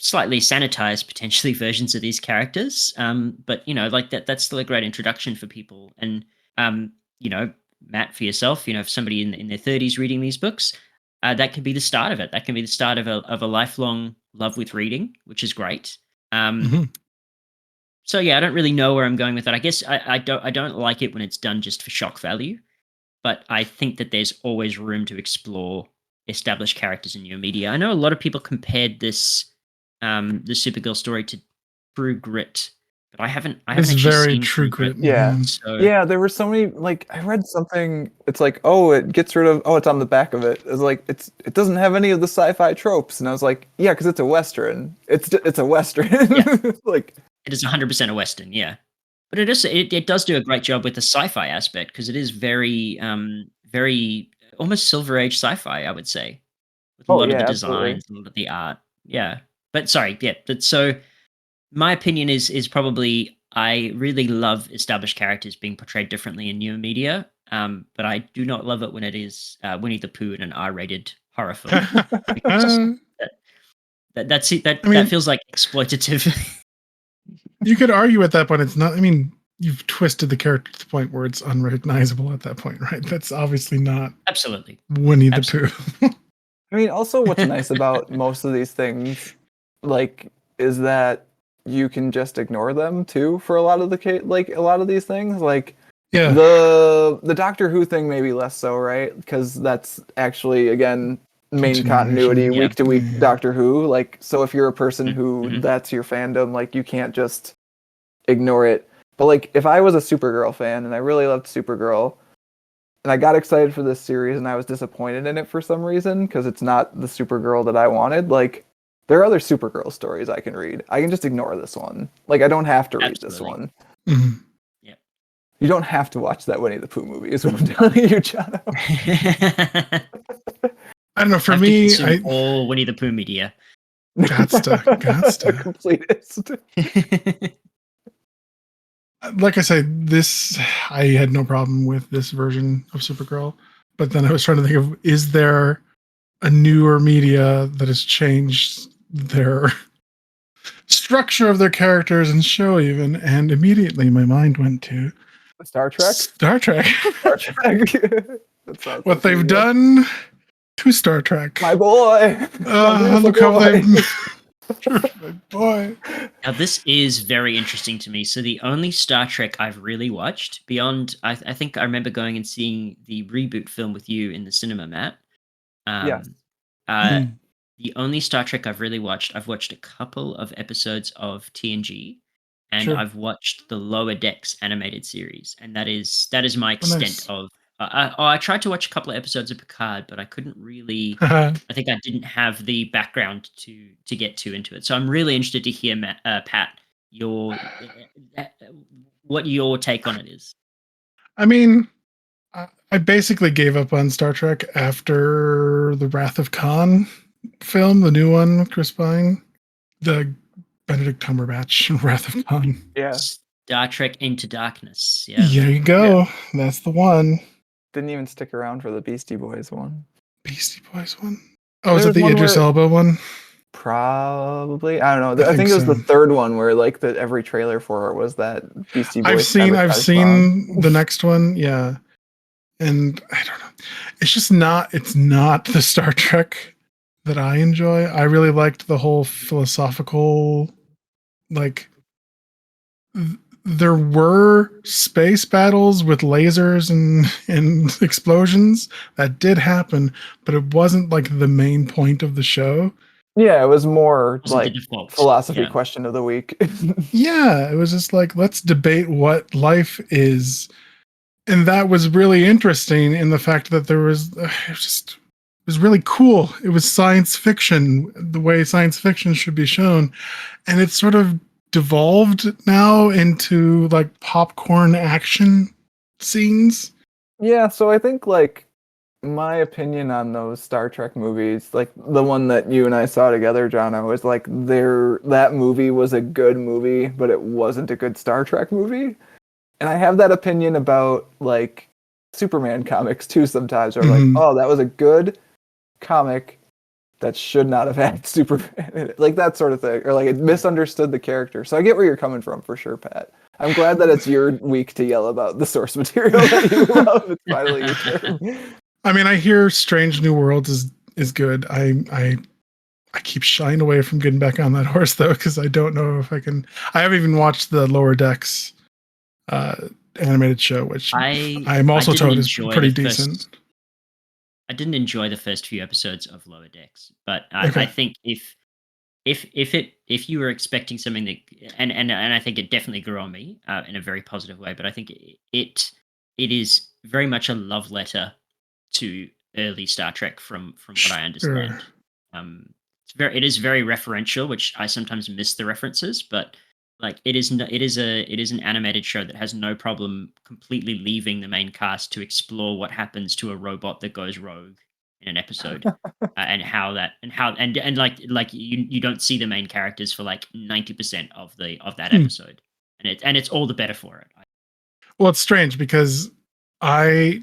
slightly sanitized potentially versions of these characters, but like that's still a great introduction for people. And Matt, for yourself, if somebody in their 30s reading these books, that could be the start of it. That can be the start of a lifelong love with reading, which is great. Mhm. So yeah, I don't really know where I'm going with that. I guess I don't like it when it's done just for shock value, but I think that there's always room to explore established characters in new media. I know a lot of people compared this the Supergirl story to True Grit, but I haven't It's actually very seen True True Grit. Grit. Yeah. Mhm. So Yeah, there were so many, like, I read something, it's like, oh, it gets rid of, oh, it's on the back of it. It's like, it doesn't have any of the sci-fi tropes. And I was like, yeah, because it's a Western. It's a Western. Yeah. Like, it is 100% a Western, yeah. But it does do a great job with the sci-fi aspect because it is very very almost Silver Age sci-fi, I would say, with a oh, lot of the yeah, absolutely. designs, a lot of the art. Yeah. But sorry, yeah. But so my opinion is probably I really love established characters being portrayed differently in newer media. But I do not love it when it is Winnie the Pooh in an R-rated horror film because I that's it. That mean, feels like exploitative. you could argue at that point it's not. I mean, you've twisted the character to the point where it's unrecognizable at that point, right? That's obviously not Absolutely. Winnie the Absolutely. Pooh. I mean, also what's nice about most of these things, like, is that you can just ignore them too for a lot of like a lot of these things. Like Yeah. the Doctor Who thing maybe less so, right? Because that's actually again main continuity Continuation. Yeah. week to week Yeah. Doctor Who. Like, so if you're a person who Mhm. that's your fandom, like you can't just ignore it. But like if I was a Supergirl fan and I really loved Supergirl, and I got excited for this series and I was disappointed in it for some reason because it's not the Supergirl that I wanted. Like, there are other Supergirl stories I can read. I can just ignore this one. Like, I don't have to read this Absolutely. one. Mhm. Yeah. You don't have to watch that Winnie the Pooh movie, is what I'm telling you, John. I don't know. For Have to me, consume I all Winnie the Pooh media. gots to. Completist. Like I say, this I had no problem with this version of Supergirl, but then I was trying to think of is there a newer media that has changed their structure of their characters and show even, and immediately my mind went to Star Trek? Star Trek. Star Trek. That sounds What like they've you. done to Star Trek. My boy. My beautiful Look how boy. my boy. Now, this is very interesting to me. So, the only Star Trek I've really watched beyond, I think I remember going and seeing the reboot film with you in the cinema, Matt. Yes. Um, uh, the only Star Trek I've really watched, I've watched a couple of episodes of TNG, and Sure. I've watched the Lower Decks animated series, and that is my Oh, extent nice. of. I tried to watch a couple of episodes of Picard, but I couldn't really. I think I didn't have the background to get too into it. So I'm really interested to hear, Pat, your what your take on it is. I mean, I basically gave up on Star Trek after the Wrath of Khan film, the new one with Chris Pine, the Benedict Cumberbatch Wrath of Khan. Yeah. Star Trek Into Darkness. Yeah. There you go. That's the one. Didn't even stick around for the Beastie Boys one. Beastie Boys one. Oh, is There it was the one Idris where- Elba one? Probably. I don't know. I I think think it was the so. third one where like the every trailer for it was that Beastie Boys. I've advertised seen song. the next one, yeah. And I don't know. It's not the Star Trek that I enjoy. I really liked the whole philosophical, like there were space battles with lasers and explosions that did happen, but it wasn't like the main point of the show. Yeah, it was more Wasn't the like default. philosophy Yeah. question of the week. Yeah, it was just like, let's debate what life is. And that was really interesting in the fact that there was, it was really cool. It was science fiction, the way science fiction should be shown. And it's sort of devolved now into like popcorn action scenes. Yeah, so I think like my opinion on those Star Trek movies, like the one that you and I saw together, Jono, was like that movie was a good movie, but it wasn't a good Star Trek movie. And I have that opinion about like Superman comics too sometimes, where like, oh, that was a good comic that should not have had Superman in it. Like that sort of thing. Or like it misunderstood the character. So I get where you're coming from for sure, Pat. I'm glad that it's your week to yell about the source material that you love. It's finally your turn. I mean, I hear Strange New Worlds is good. I I keep shying away from getting back on that horse though, because I don't know if I can. I haven't even watched the Lower Decks animated show, which I'm I also didn't told is enjoy pretty the decent. first. I didn't enjoy the first few episodes of Lower Decks, but I Okay. think if you were expecting something that and I think it definitely grew on me in a very positive way, but I think it is very much a love letter to early Star Trek from what I Sure. understand. It is very referential, which I sometimes miss the references, but like it is an animated show that has no problem completely leaving the main cast to explore what happens to a robot that goes rogue in an episode. And like you don't see the main characters for like 90% of that Hmm. episode, and it's all the better for it. Well, it's strange because I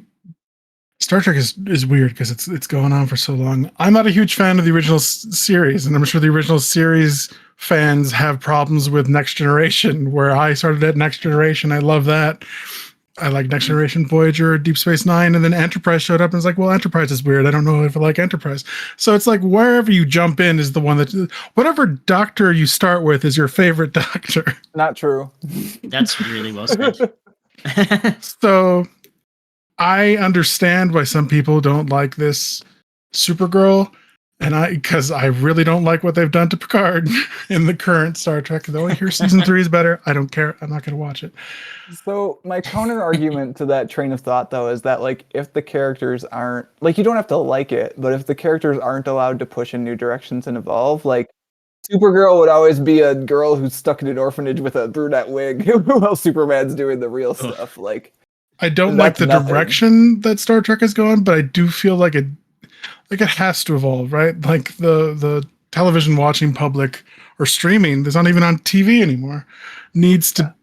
Star Trek is weird because it's going on for so long. I'm not a huge fan of the original series, and I'm sure the original series fans have problems with Next Generation. Where I started at Next Generation, I love that. I like Next Generation, Voyager, Deep Space Nine, and then Enterprise showed up, and it's like, well, Enterprise is weird. I don't know if I like Enterprise. So it's like wherever you jump in is the one that whatever doctor you start with is your favorite doctor. Not true. That's really well said. So I understand why some people don't like this Supergirl, and because I really don't like what they've done to Picard in the current Star Trek. Though I hear season 3 is better, I don't care. I'm not going to watch it. So my counter argument to that train of thought though is that like if the characters aren't like you don't have to like it, but if the characters aren't allowed to push in new directions and evolve, like Supergirl would always be a girl who's stuck in an orphanage with a brunette wig while Superman's doing the real Ugh. stuff. Like I don't like that's the nothing. direction that Star Trek is going, but I do feel like it has to evolve, right? Like the television watching public or streaming that's not even on TV anymore needs to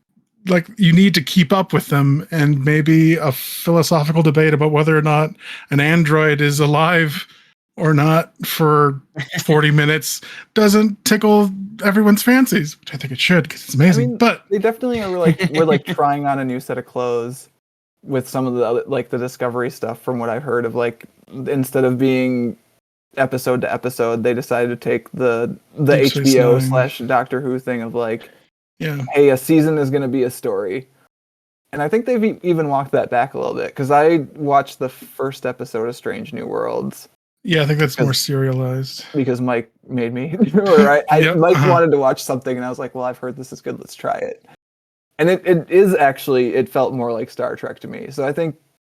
like you need to keep up with them, and maybe a philosophical debate about whether or not an android is alive or not for 40 minutes doesn't tickle everyone's fancies, which I think it should because it's I amazing. mean, But they definitely are like we're like trying on a new set of clothes with some of the other, like the Discovery stuff from what I've heard of like instead of being episode to episode, they decided to take the Deep Space HBO Nine. / Doctor Who thing of like, Yeah. hey, a season is going to be a story. And I think they've even walked that back a little bit because I watched the first episode of Strange New Worlds Yeah, I think that's more because serialized. Mike made me, or Yep. Mike wanted to watch something, and I was like, well, I've heard this is good, let's try it. And it is actually, it felt more like Star Trek to me. So I think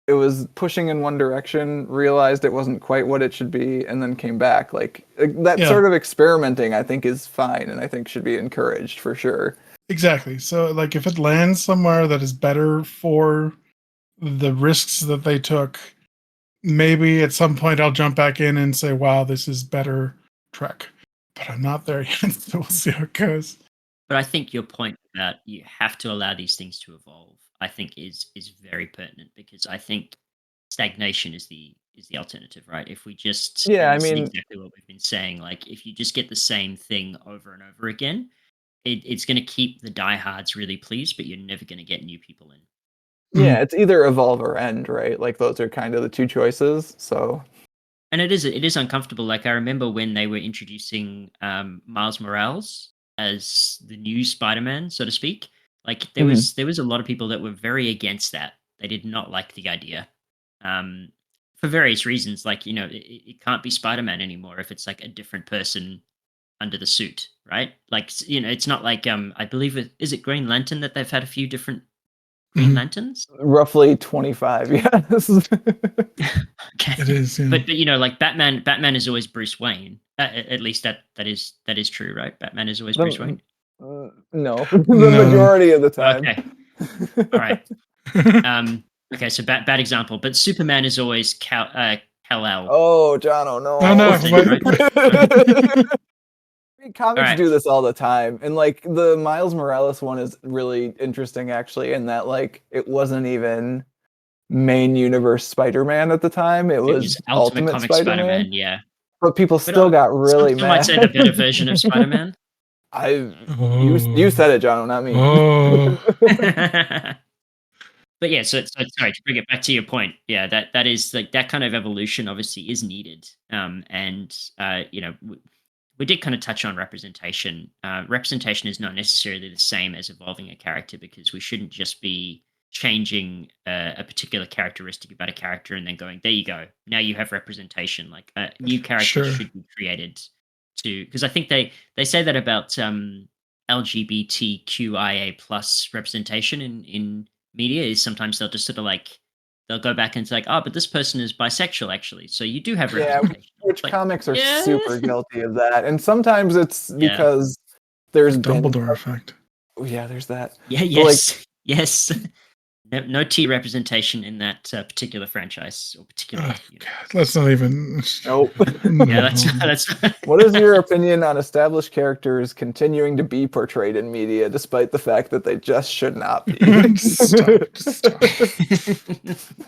it was pushing in one direction, realized it wasn't quite what it should be, and then came back. Like that Yeah. sort of experimenting, I think, is fine, and I think should be encouraged for sure. Exactly. So, like, if it lands somewhere that is better for the risks that they took, maybe at some point I'll jump back in and say, wow, this is better Trek. But I'm not there yet, so we'll see how it goes. But I think your point about you have to allow these things to evolve, I think is very pertinent because I think stagnation is the alternative, right? If we just Yeah, and I this is mean, exactly what we've been saying, like if you just get the same thing over and over again, it's going to keep the diehards really pleased, but you're never going to get new people in. yeah, it's either evolve or end, right? Like those are kind of the two choices. So And it is uncomfortable. Like I remember when they were introducing Miles Morales as the new Spider-Man, so to speak. Like there was a lot of people that were very against that. They did not like the idea, um, for various reasons. Like it can't be Spider-Man anymore if it's like a different person under the suit, right? Like it's not like I believe is it Green Lantern that they've had a few different Green Lanterns. roughly 25, yes. Okay. It is, yeah. But like Batman is always Bruce Wayne. At least that is true, right? Batman is always Bruce Wayne. No, the No. majority of the time. Okay. All right. Okay, so bad example, but Superman is always Kal-El. Oh, John, oh no. Oh, no. Thing, What? right? I mean, comics Alright. do this all the time, and like the Miles Morales one is really interesting, actually, in that like it wasn't even main universe Spider-Man at the time; it It was was Ultimate Comic Spider-Man. Spider-Man, yeah. But people But still got really some might mad. say the better version of Spider-Man. You said it, John, not me. But yeah, so sorry to bring it back to your point. Yeah, that is like that kind of evolution obviously is needed. And we did kind of touch on representation. Representation is not necessarily the same as evolving a character, because we shouldn't just be changing a particular characteristic about a character and then going, there you go, now you have representation. Like new characters Sure. should be created to, because I think they say that about LGBTQIA plus representation in media, is sometimes they'll just sort of like, they'll go back and say like, oh, but this person is bisexual actually, so you do have Yeah, representation. which Like, comics are yeah. super guilty of that, and sometimes it's Yeah. because there's been Dumbledore effect. Oh, yeah, there's that. Yeah, But, like, yes, yes. No T representation in that particular franchise or particular. Oh, God, let's not even. Nope. Yeah, that's. What is your opinion on established characters continuing to be portrayed in media despite the fact that they just should not be? Stop.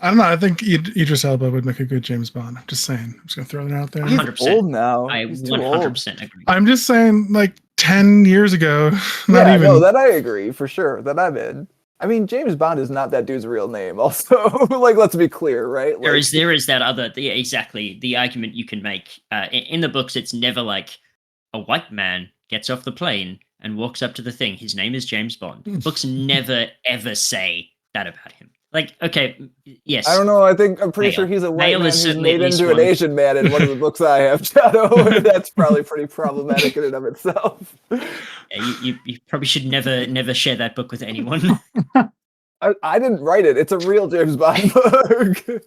I don't know. I think Idris Elba would make a good James Bond. I'm just saying. I'm just gonna throw that out there. He's 100%. old now. I He's too old. 100% agree. I'm just saying, like 10 years ago. Yeah, Not even. no, that I agree for sure. That I'm in. I mean, James Bond is not that dude's real name. Also, like, let's be clear, right? Like, There is that other, exactly the argument you can make. In the books, it's never like a white man gets off the plane and walks up to the thing. His name is James Bond. The books never ever say that about him. Like, okay, yes. I don't know. I'm pretty sure he's a white Male man is who's certainly made at least into an one. Asian man in one of the books I have, Shadow. That's probably pretty problematic in and of itself. Yeah, you probably should never share that book with anyone. I didn't write it. It's a real James Bond book.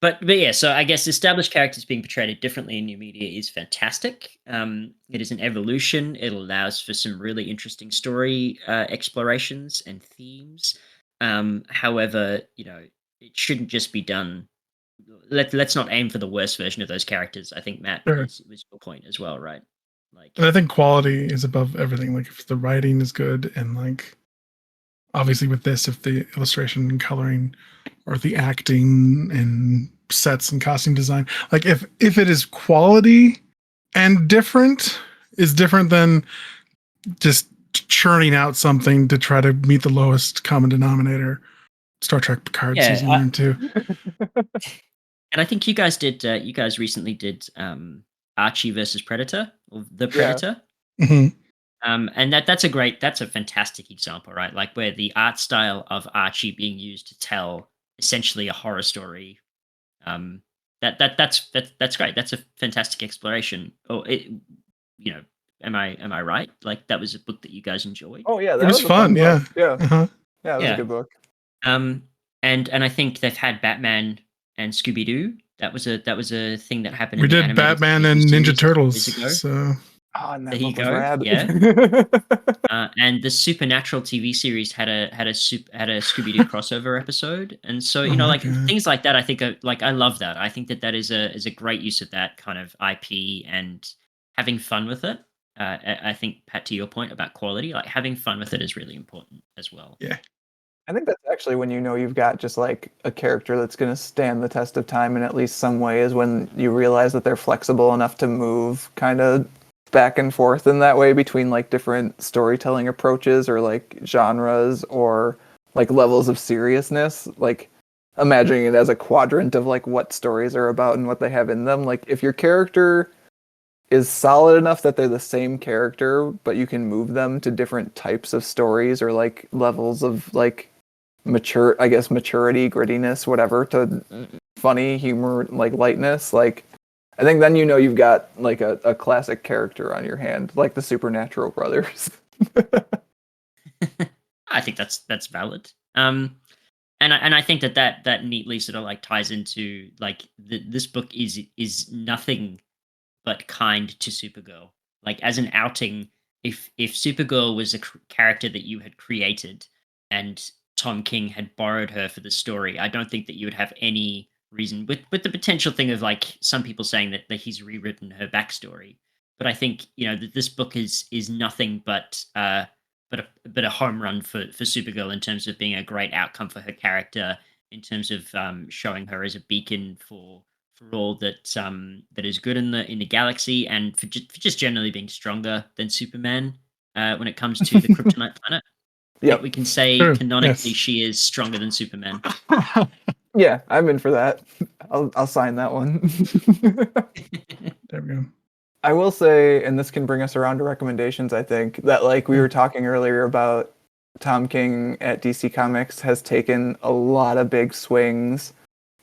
But yeah, so I guess established characters being portrayed differently in new media is fantastic. It is an evolution. It allows for some really interesting story explorations and themes. However, it shouldn't just be done. Let's not aim for the worst version of those characters. I think Matt Sure. was your point as well, right? Like, And I think quality is above everything. Like if the writing is good, and like obviously with this, if the illustration and coloring or the acting and sets and costume design, like if it is quality and is different than just churning out something to try to meet the lowest common denominator. Star Trek Picard season 1 and 2. And I think you guys did. You guys recently did Archie versus Predator, or The Predator. Yeah. Mm-hmm. And that's a fantastic example, right? Like where the art style of Archie being used to tell essentially a horror story. That's great. That's a fantastic exploration. Am I right? Like that was a book that you guys enjoyed. Oh yeah, it was fun. Yeah, yeah, uh-huh. Yeah, it was a good book. And I think they've had Batman and Scooby Doo. That was a thing that happened. We did Batman and Ninja Turtles. So and there you go. Rad. Yeah. And the Supernatural TV series had a Scooby Doo crossover episode, and so things like that. I think I love that. I think that is a great use of that kind of IP and having fun with it. I think, Pat, to your point about quality, like having fun with it is really important as well. Yeah. I think that's actually when you've got just like a character that's going to stand the test of time in at least some way, is when you realize that they're flexible enough to move kind of back and forth in that way between like different storytelling approaches or like genres or like levels of seriousness. Like imagining it as a quadrant of like what stories are about and what they have in them. Like if your character is solid enough that they're the same character, but you can move them to different types of stories or like levels of like maturity, grittiness, whatever, to funny, humor, like lightness, like I think then you've got like a classic character on your hand, like the Supernatural brothers. I think that's valid. And I think that neatly sort of like ties into like this book is nothing but kind to Supergirl. Like as an outing, if Supergirl was a character that you had created and Tom King had borrowed her for the story, I don't think that you would have any reason, with the potential thing of like some people saying that he's rewritten her backstory. But I think that this book is nothing but a home run for Supergirl in terms of being a great outcome for her character, in terms of showing her as a beacon for all that is good in the galaxy, and for just generally being stronger than Superman when it comes to the Kryptonite planet. Yeah, we can say canonically she is stronger than Superman. Yeah, I'm in for that. I'll sign that one. There we go. I will say, and this can bring us around to recommendations, I think, that like we were talking earlier about Tom King at DC Comics has taken a lot of big swings,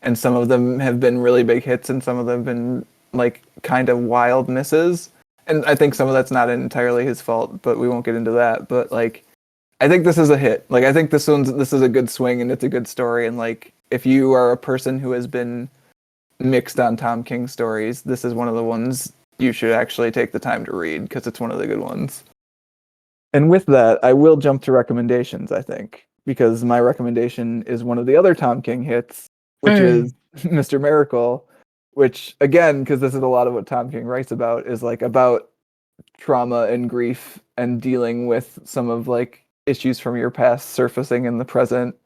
and some of them have been really big hits, and some of them have been like kind of wild misses. And I think some of that's not entirely his fault, but we won't get into that. But like, I think this is a hit. Like, I think this is a good swing, and it's a good story. And like, if you are a person who has been mixed on Tom King stories, this is one of the ones you should actually take the time to read because it's one of the good ones. And with that, I will jump to recommendations, I think, because my recommendation is one of the other Tom King hits, which is Mr. Miracle, which, again, because this is a lot of what Tom King writes about, is like about trauma and grief and dealing with some of like issues from your past surfacing in the present.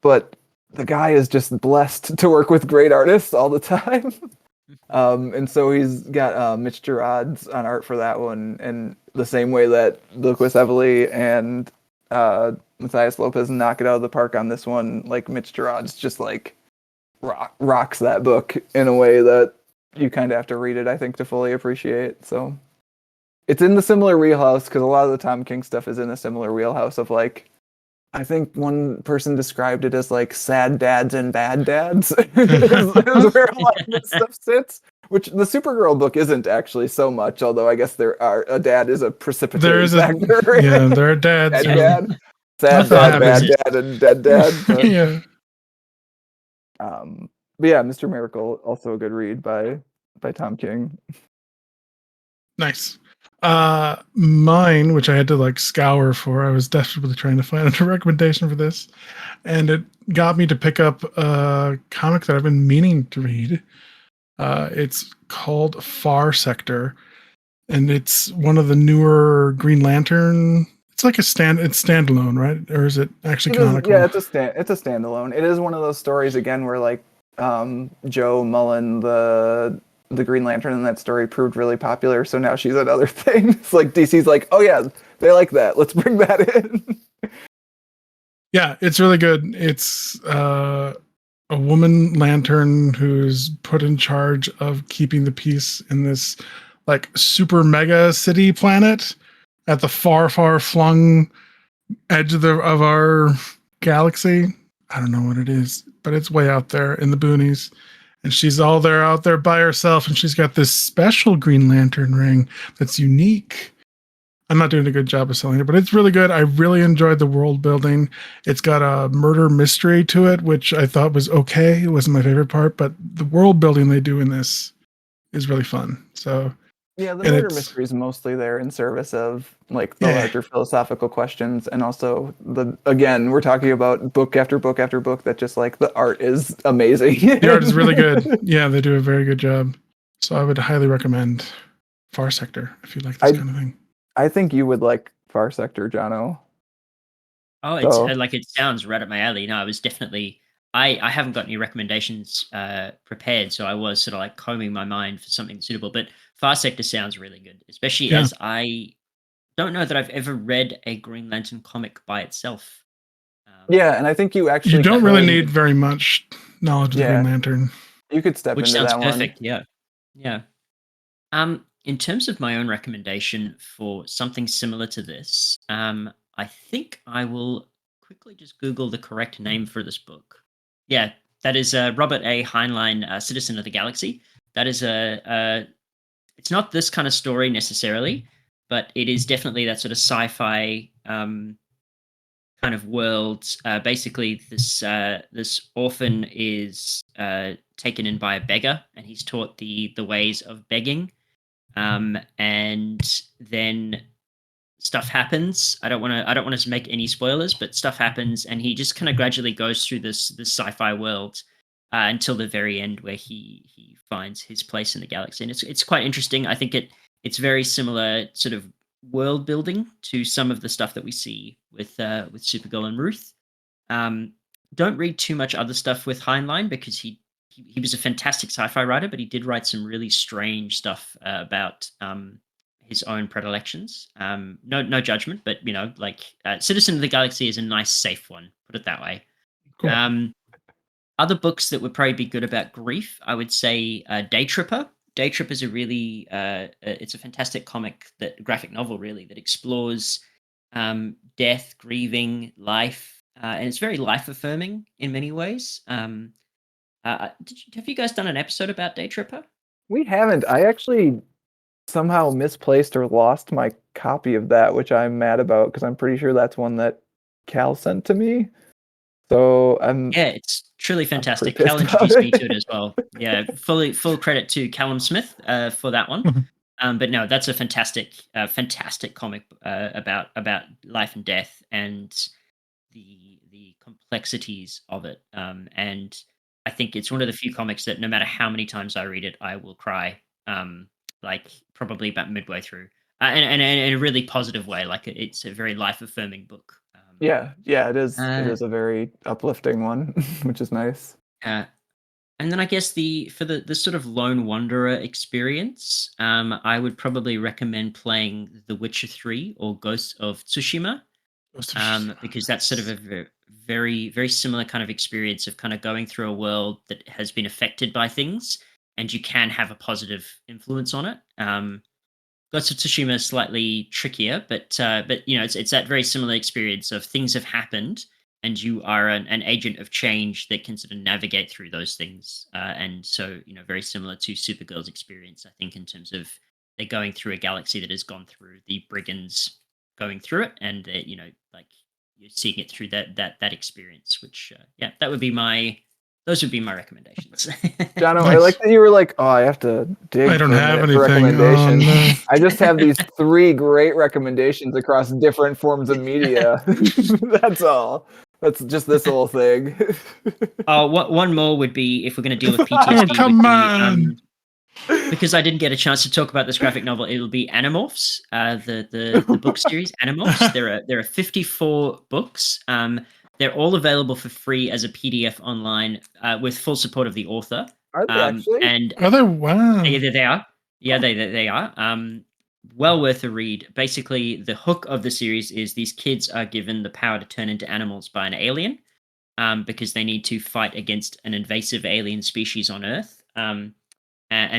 But the guy is just blessed to work with great artists all the time. And so he's got Mitch Gerads on art for that one, and the same way that Lucas Evely and Matthias Lopez knock it out of the park on this one, like Mitch Gerads just like rocks that book in a way that you kind of have to read it, I think, to fully appreciate. So it's in the similar wheelhouse, because a lot of the Tom King stuff is in a similar wheelhouse of like, I think one person described it as like sad dads and bad dads. is where a lot of this stuff sits. Which the Supergirl book isn't actually so much, although I guess a dad is a precipitating factor. Yeah, there are dads. Dad, sad dad, bad dad, and dead dad. But, yeah. But yeah, Mr. Miracle, also a good read by Tom King. Nice. Mine, which I had to like scour for, I was desperately trying to find a recommendation for this, and it got me to pick up a comic that I've been meaning to read. It's called Far Sector, and it's one of the newer Green Lantern. It's like it's standalone, right? Or is it actually canonical? Yeah, it's a standalone. It is one of those stories again where like Joe Mullen, the Green Lantern in that story, proved really popular, so now she's at other things. Like DC's like, oh yeah, they like that. Let's bring that in. Yeah, it's really good. It's a woman lantern who's put in charge of keeping the peace in this like super mega city planet at the far, far flung edge of our galaxy. I don't know what it is, but it's way out there in the boonies. And she's out there by herself, and she's got this special Green Lantern ring that's unique. I'm not doing a good job of selling it, but it's really good. I really enjoyed the world building. It's got a murder mystery to it, which I thought was okay. It wasn't my favorite part, but the world building they do in this is really fun. So yeah, the murder mystery is mostly there in service of like the larger philosophical questions, and also again, we're talking about book after book after book that just like the art is amazing. The art is really good. Yeah, they do a very good job. So I would highly recommend Far Sector if you like this kind of thing. I think you would like Far Sector, Jono. Oh, it's like it sounds right up my alley. No, I was definitely. I haven't got any recommendations prepared, so I was sort of like combing my mind for something suitable. But Far Sector sounds really good, especially as I don't know that I've ever read a Green Lantern comic by itself. Yeah, and I think you actually don't really need very much knowledge of the Green Lantern. You could step into that one. Which sounds perfect. Yeah. In terms of my own recommendation for something similar to this, I think I will quickly just Google the correct name for this book. Yeah, that is Robert A. Heinlein, Citizen of the Galaxy. That is it's not this kind of story necessarily, but it is definitely that sort of sci-fi kind of world. Basically, this orphan is taken in by a beggar, and he's taught the ways of begging. And then stuff happens. I don't want to make any spoilers, but stuff happens, and he just kind of gradually goes through this sci-fi world until the very end, where he finds his place in the galaxy. And it's quite interesting. I think it's very similar sort of world building to some of the stuff that we see with Supergirl and Ruth. Don't read too much other stuff with Heinlein, because he was a fantastic sci-fi writer, but he did write some really strange stuff about his own predilections. No judgment, but like Citizen of the Galaxy is a nice, safe one. Put it that way. Cool. Other books that would probably be good about grief, I would say Day Tripper Day Trip is a really it's a fantastic graphic novel really that explores death, grieving, life, and it's very life affirming in many ways. Have you guys done an episode about Day Tripper? We haven't. I actually somehow misplaced or lost my copy of that, which I'm mad about because I'm pretty sure that's one that Cal sent to me. So Yeah, it's truly pretty fantastic. pissed Cal about introduced me it. to it as well. Yeah, full credit to Callum Smith for that one. But no, that's a fantastic comic about life and death and the complexities of it. And I think it's one of the few comics that no matter how many times I read it, I will cry. Like probably about midway through, and in a really positive way. Like it's a very life affirming book. Yeah, it is. It Uh, is a very uplifting one, which is nice. uh, And then I guess for the sort of lone wanderer experience, I would probably recommend playing The Witcher 3 or Ghosts of Tsushima, because that's sort of a very very similar kind of experience of kind of going through a world that has been affected by things, and you can have a positive influence on it. Ghost of Tsushima is slightly trickier, but it's that very similar experience of things have happened, and you are an agent of change that can sort of navigate through those things. And so very similar to Supergirl's experience, I think, in terms of they're going through a galaxy that has gone through the brigands going through it, and like you're seeing it through that experience. Which that would be those would be my recommendations. Jono, I Nice. like that you were like, oh, I have to dig I don't for a have minute for anything. Oh, recommendations. no. I just have these 3 great recommendations across different forms of media. That's all. That's just this whole thing. One more would be if we're going to deal with Oh, PTSD. come would be, on. because I didn't get a chance to talk about this graphic novel, it'll be Animorphs, the book series Animorphs. There are 54 books. They're all available for free as a PDF online with full support of the author. Are they actually? And Are they? Wow. they are. Yeah, they are. Well worth a read. Basically, the hook of the series is these kids are given the power to turn into animals by an alien, because they need to fight against an invasive alien species on Earth. And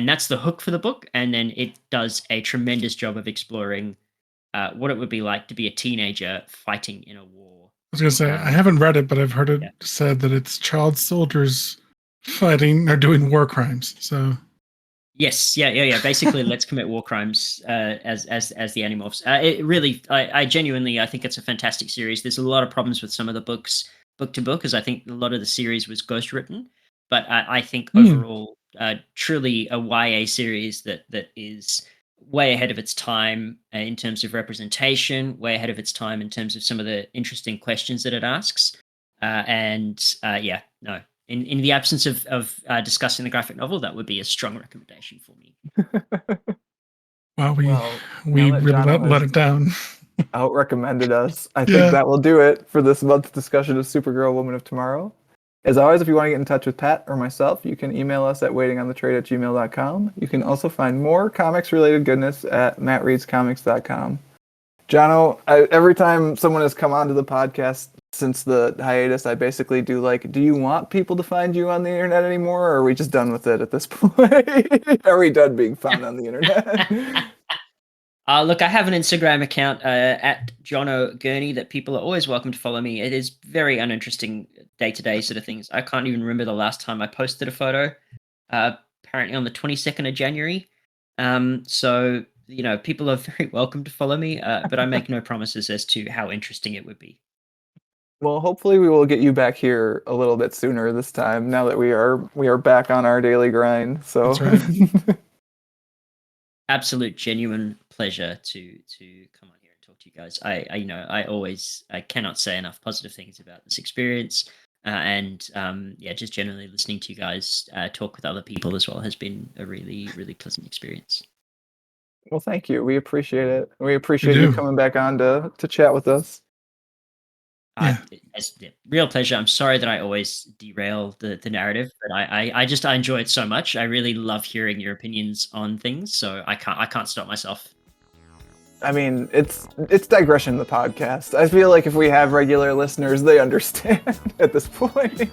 that's the hook for the book. And then it does a tremendous job of exploring what it would be like to be a teenager fighting in a war. I was gonna say I haven't read it, but I've heard it Yeah. said that it's child soldiers fighting or doing war crimes. So Yes, yeah. Basically, let's commit war crimes as the Animorphs. It really, I genuinely, I think it's a fantastic series. There's a lot of problems with some of the books, book to book, as I think a lot of the series was ghost written. But I think overall, truly a YA series that is way ahead of its time in terms of representation, way ahead of its time in terms of some of the interesting questions that it asks. In the absence of discussing the graphic novel, that would be a strong recommendation for me. wow, we Well, we now that really Jono let has it down. out recommended us, I Yeah. think that will do it for this month's discussion of Supergirl Woman of Tomorrow. As always, if you want to get in touch with Pat or myself, you can email us at waitingonthetrade@gmail.com. You can also find more comics-related goodness at mattreadscomics.com. Jono, every time someone has come onto the podcast since the hiatus, I basically do like, do you want people to find you on the internet anymore, or are we just done with it at this point? Are we done being found on the internet? Look, I have an Instagram account at Jono Gurney that people are always welcome to follow me. It is very uninteresting day-to-day sort of things. I can't even remember the last time I posted a photo. Apparently on the 22nd of January. So people are very welcome to follow me, but I make no promises as to how interesting it would be. Well, hopefully we will get you back here a little bit sooner this time, now that we are back on our daily grind. So That's right. Absolute genuine pleasure to come on here and talk to you guys. I cannot say enough positive things about this experience. Just generally listening to you guys talk with other people as well has been a really, really pleasant experience. Well, thank you. We appreciate it. We appreciate you coming back on to chat with us. It's a real pleasure. I'm sorry that I always derail the narrative, but I enjoy it so much. I really love hearing your opinions on things, so I can't stop myself. I mean, it's digression, the podcast. I feel like if we have regular listeners, they understand at this point.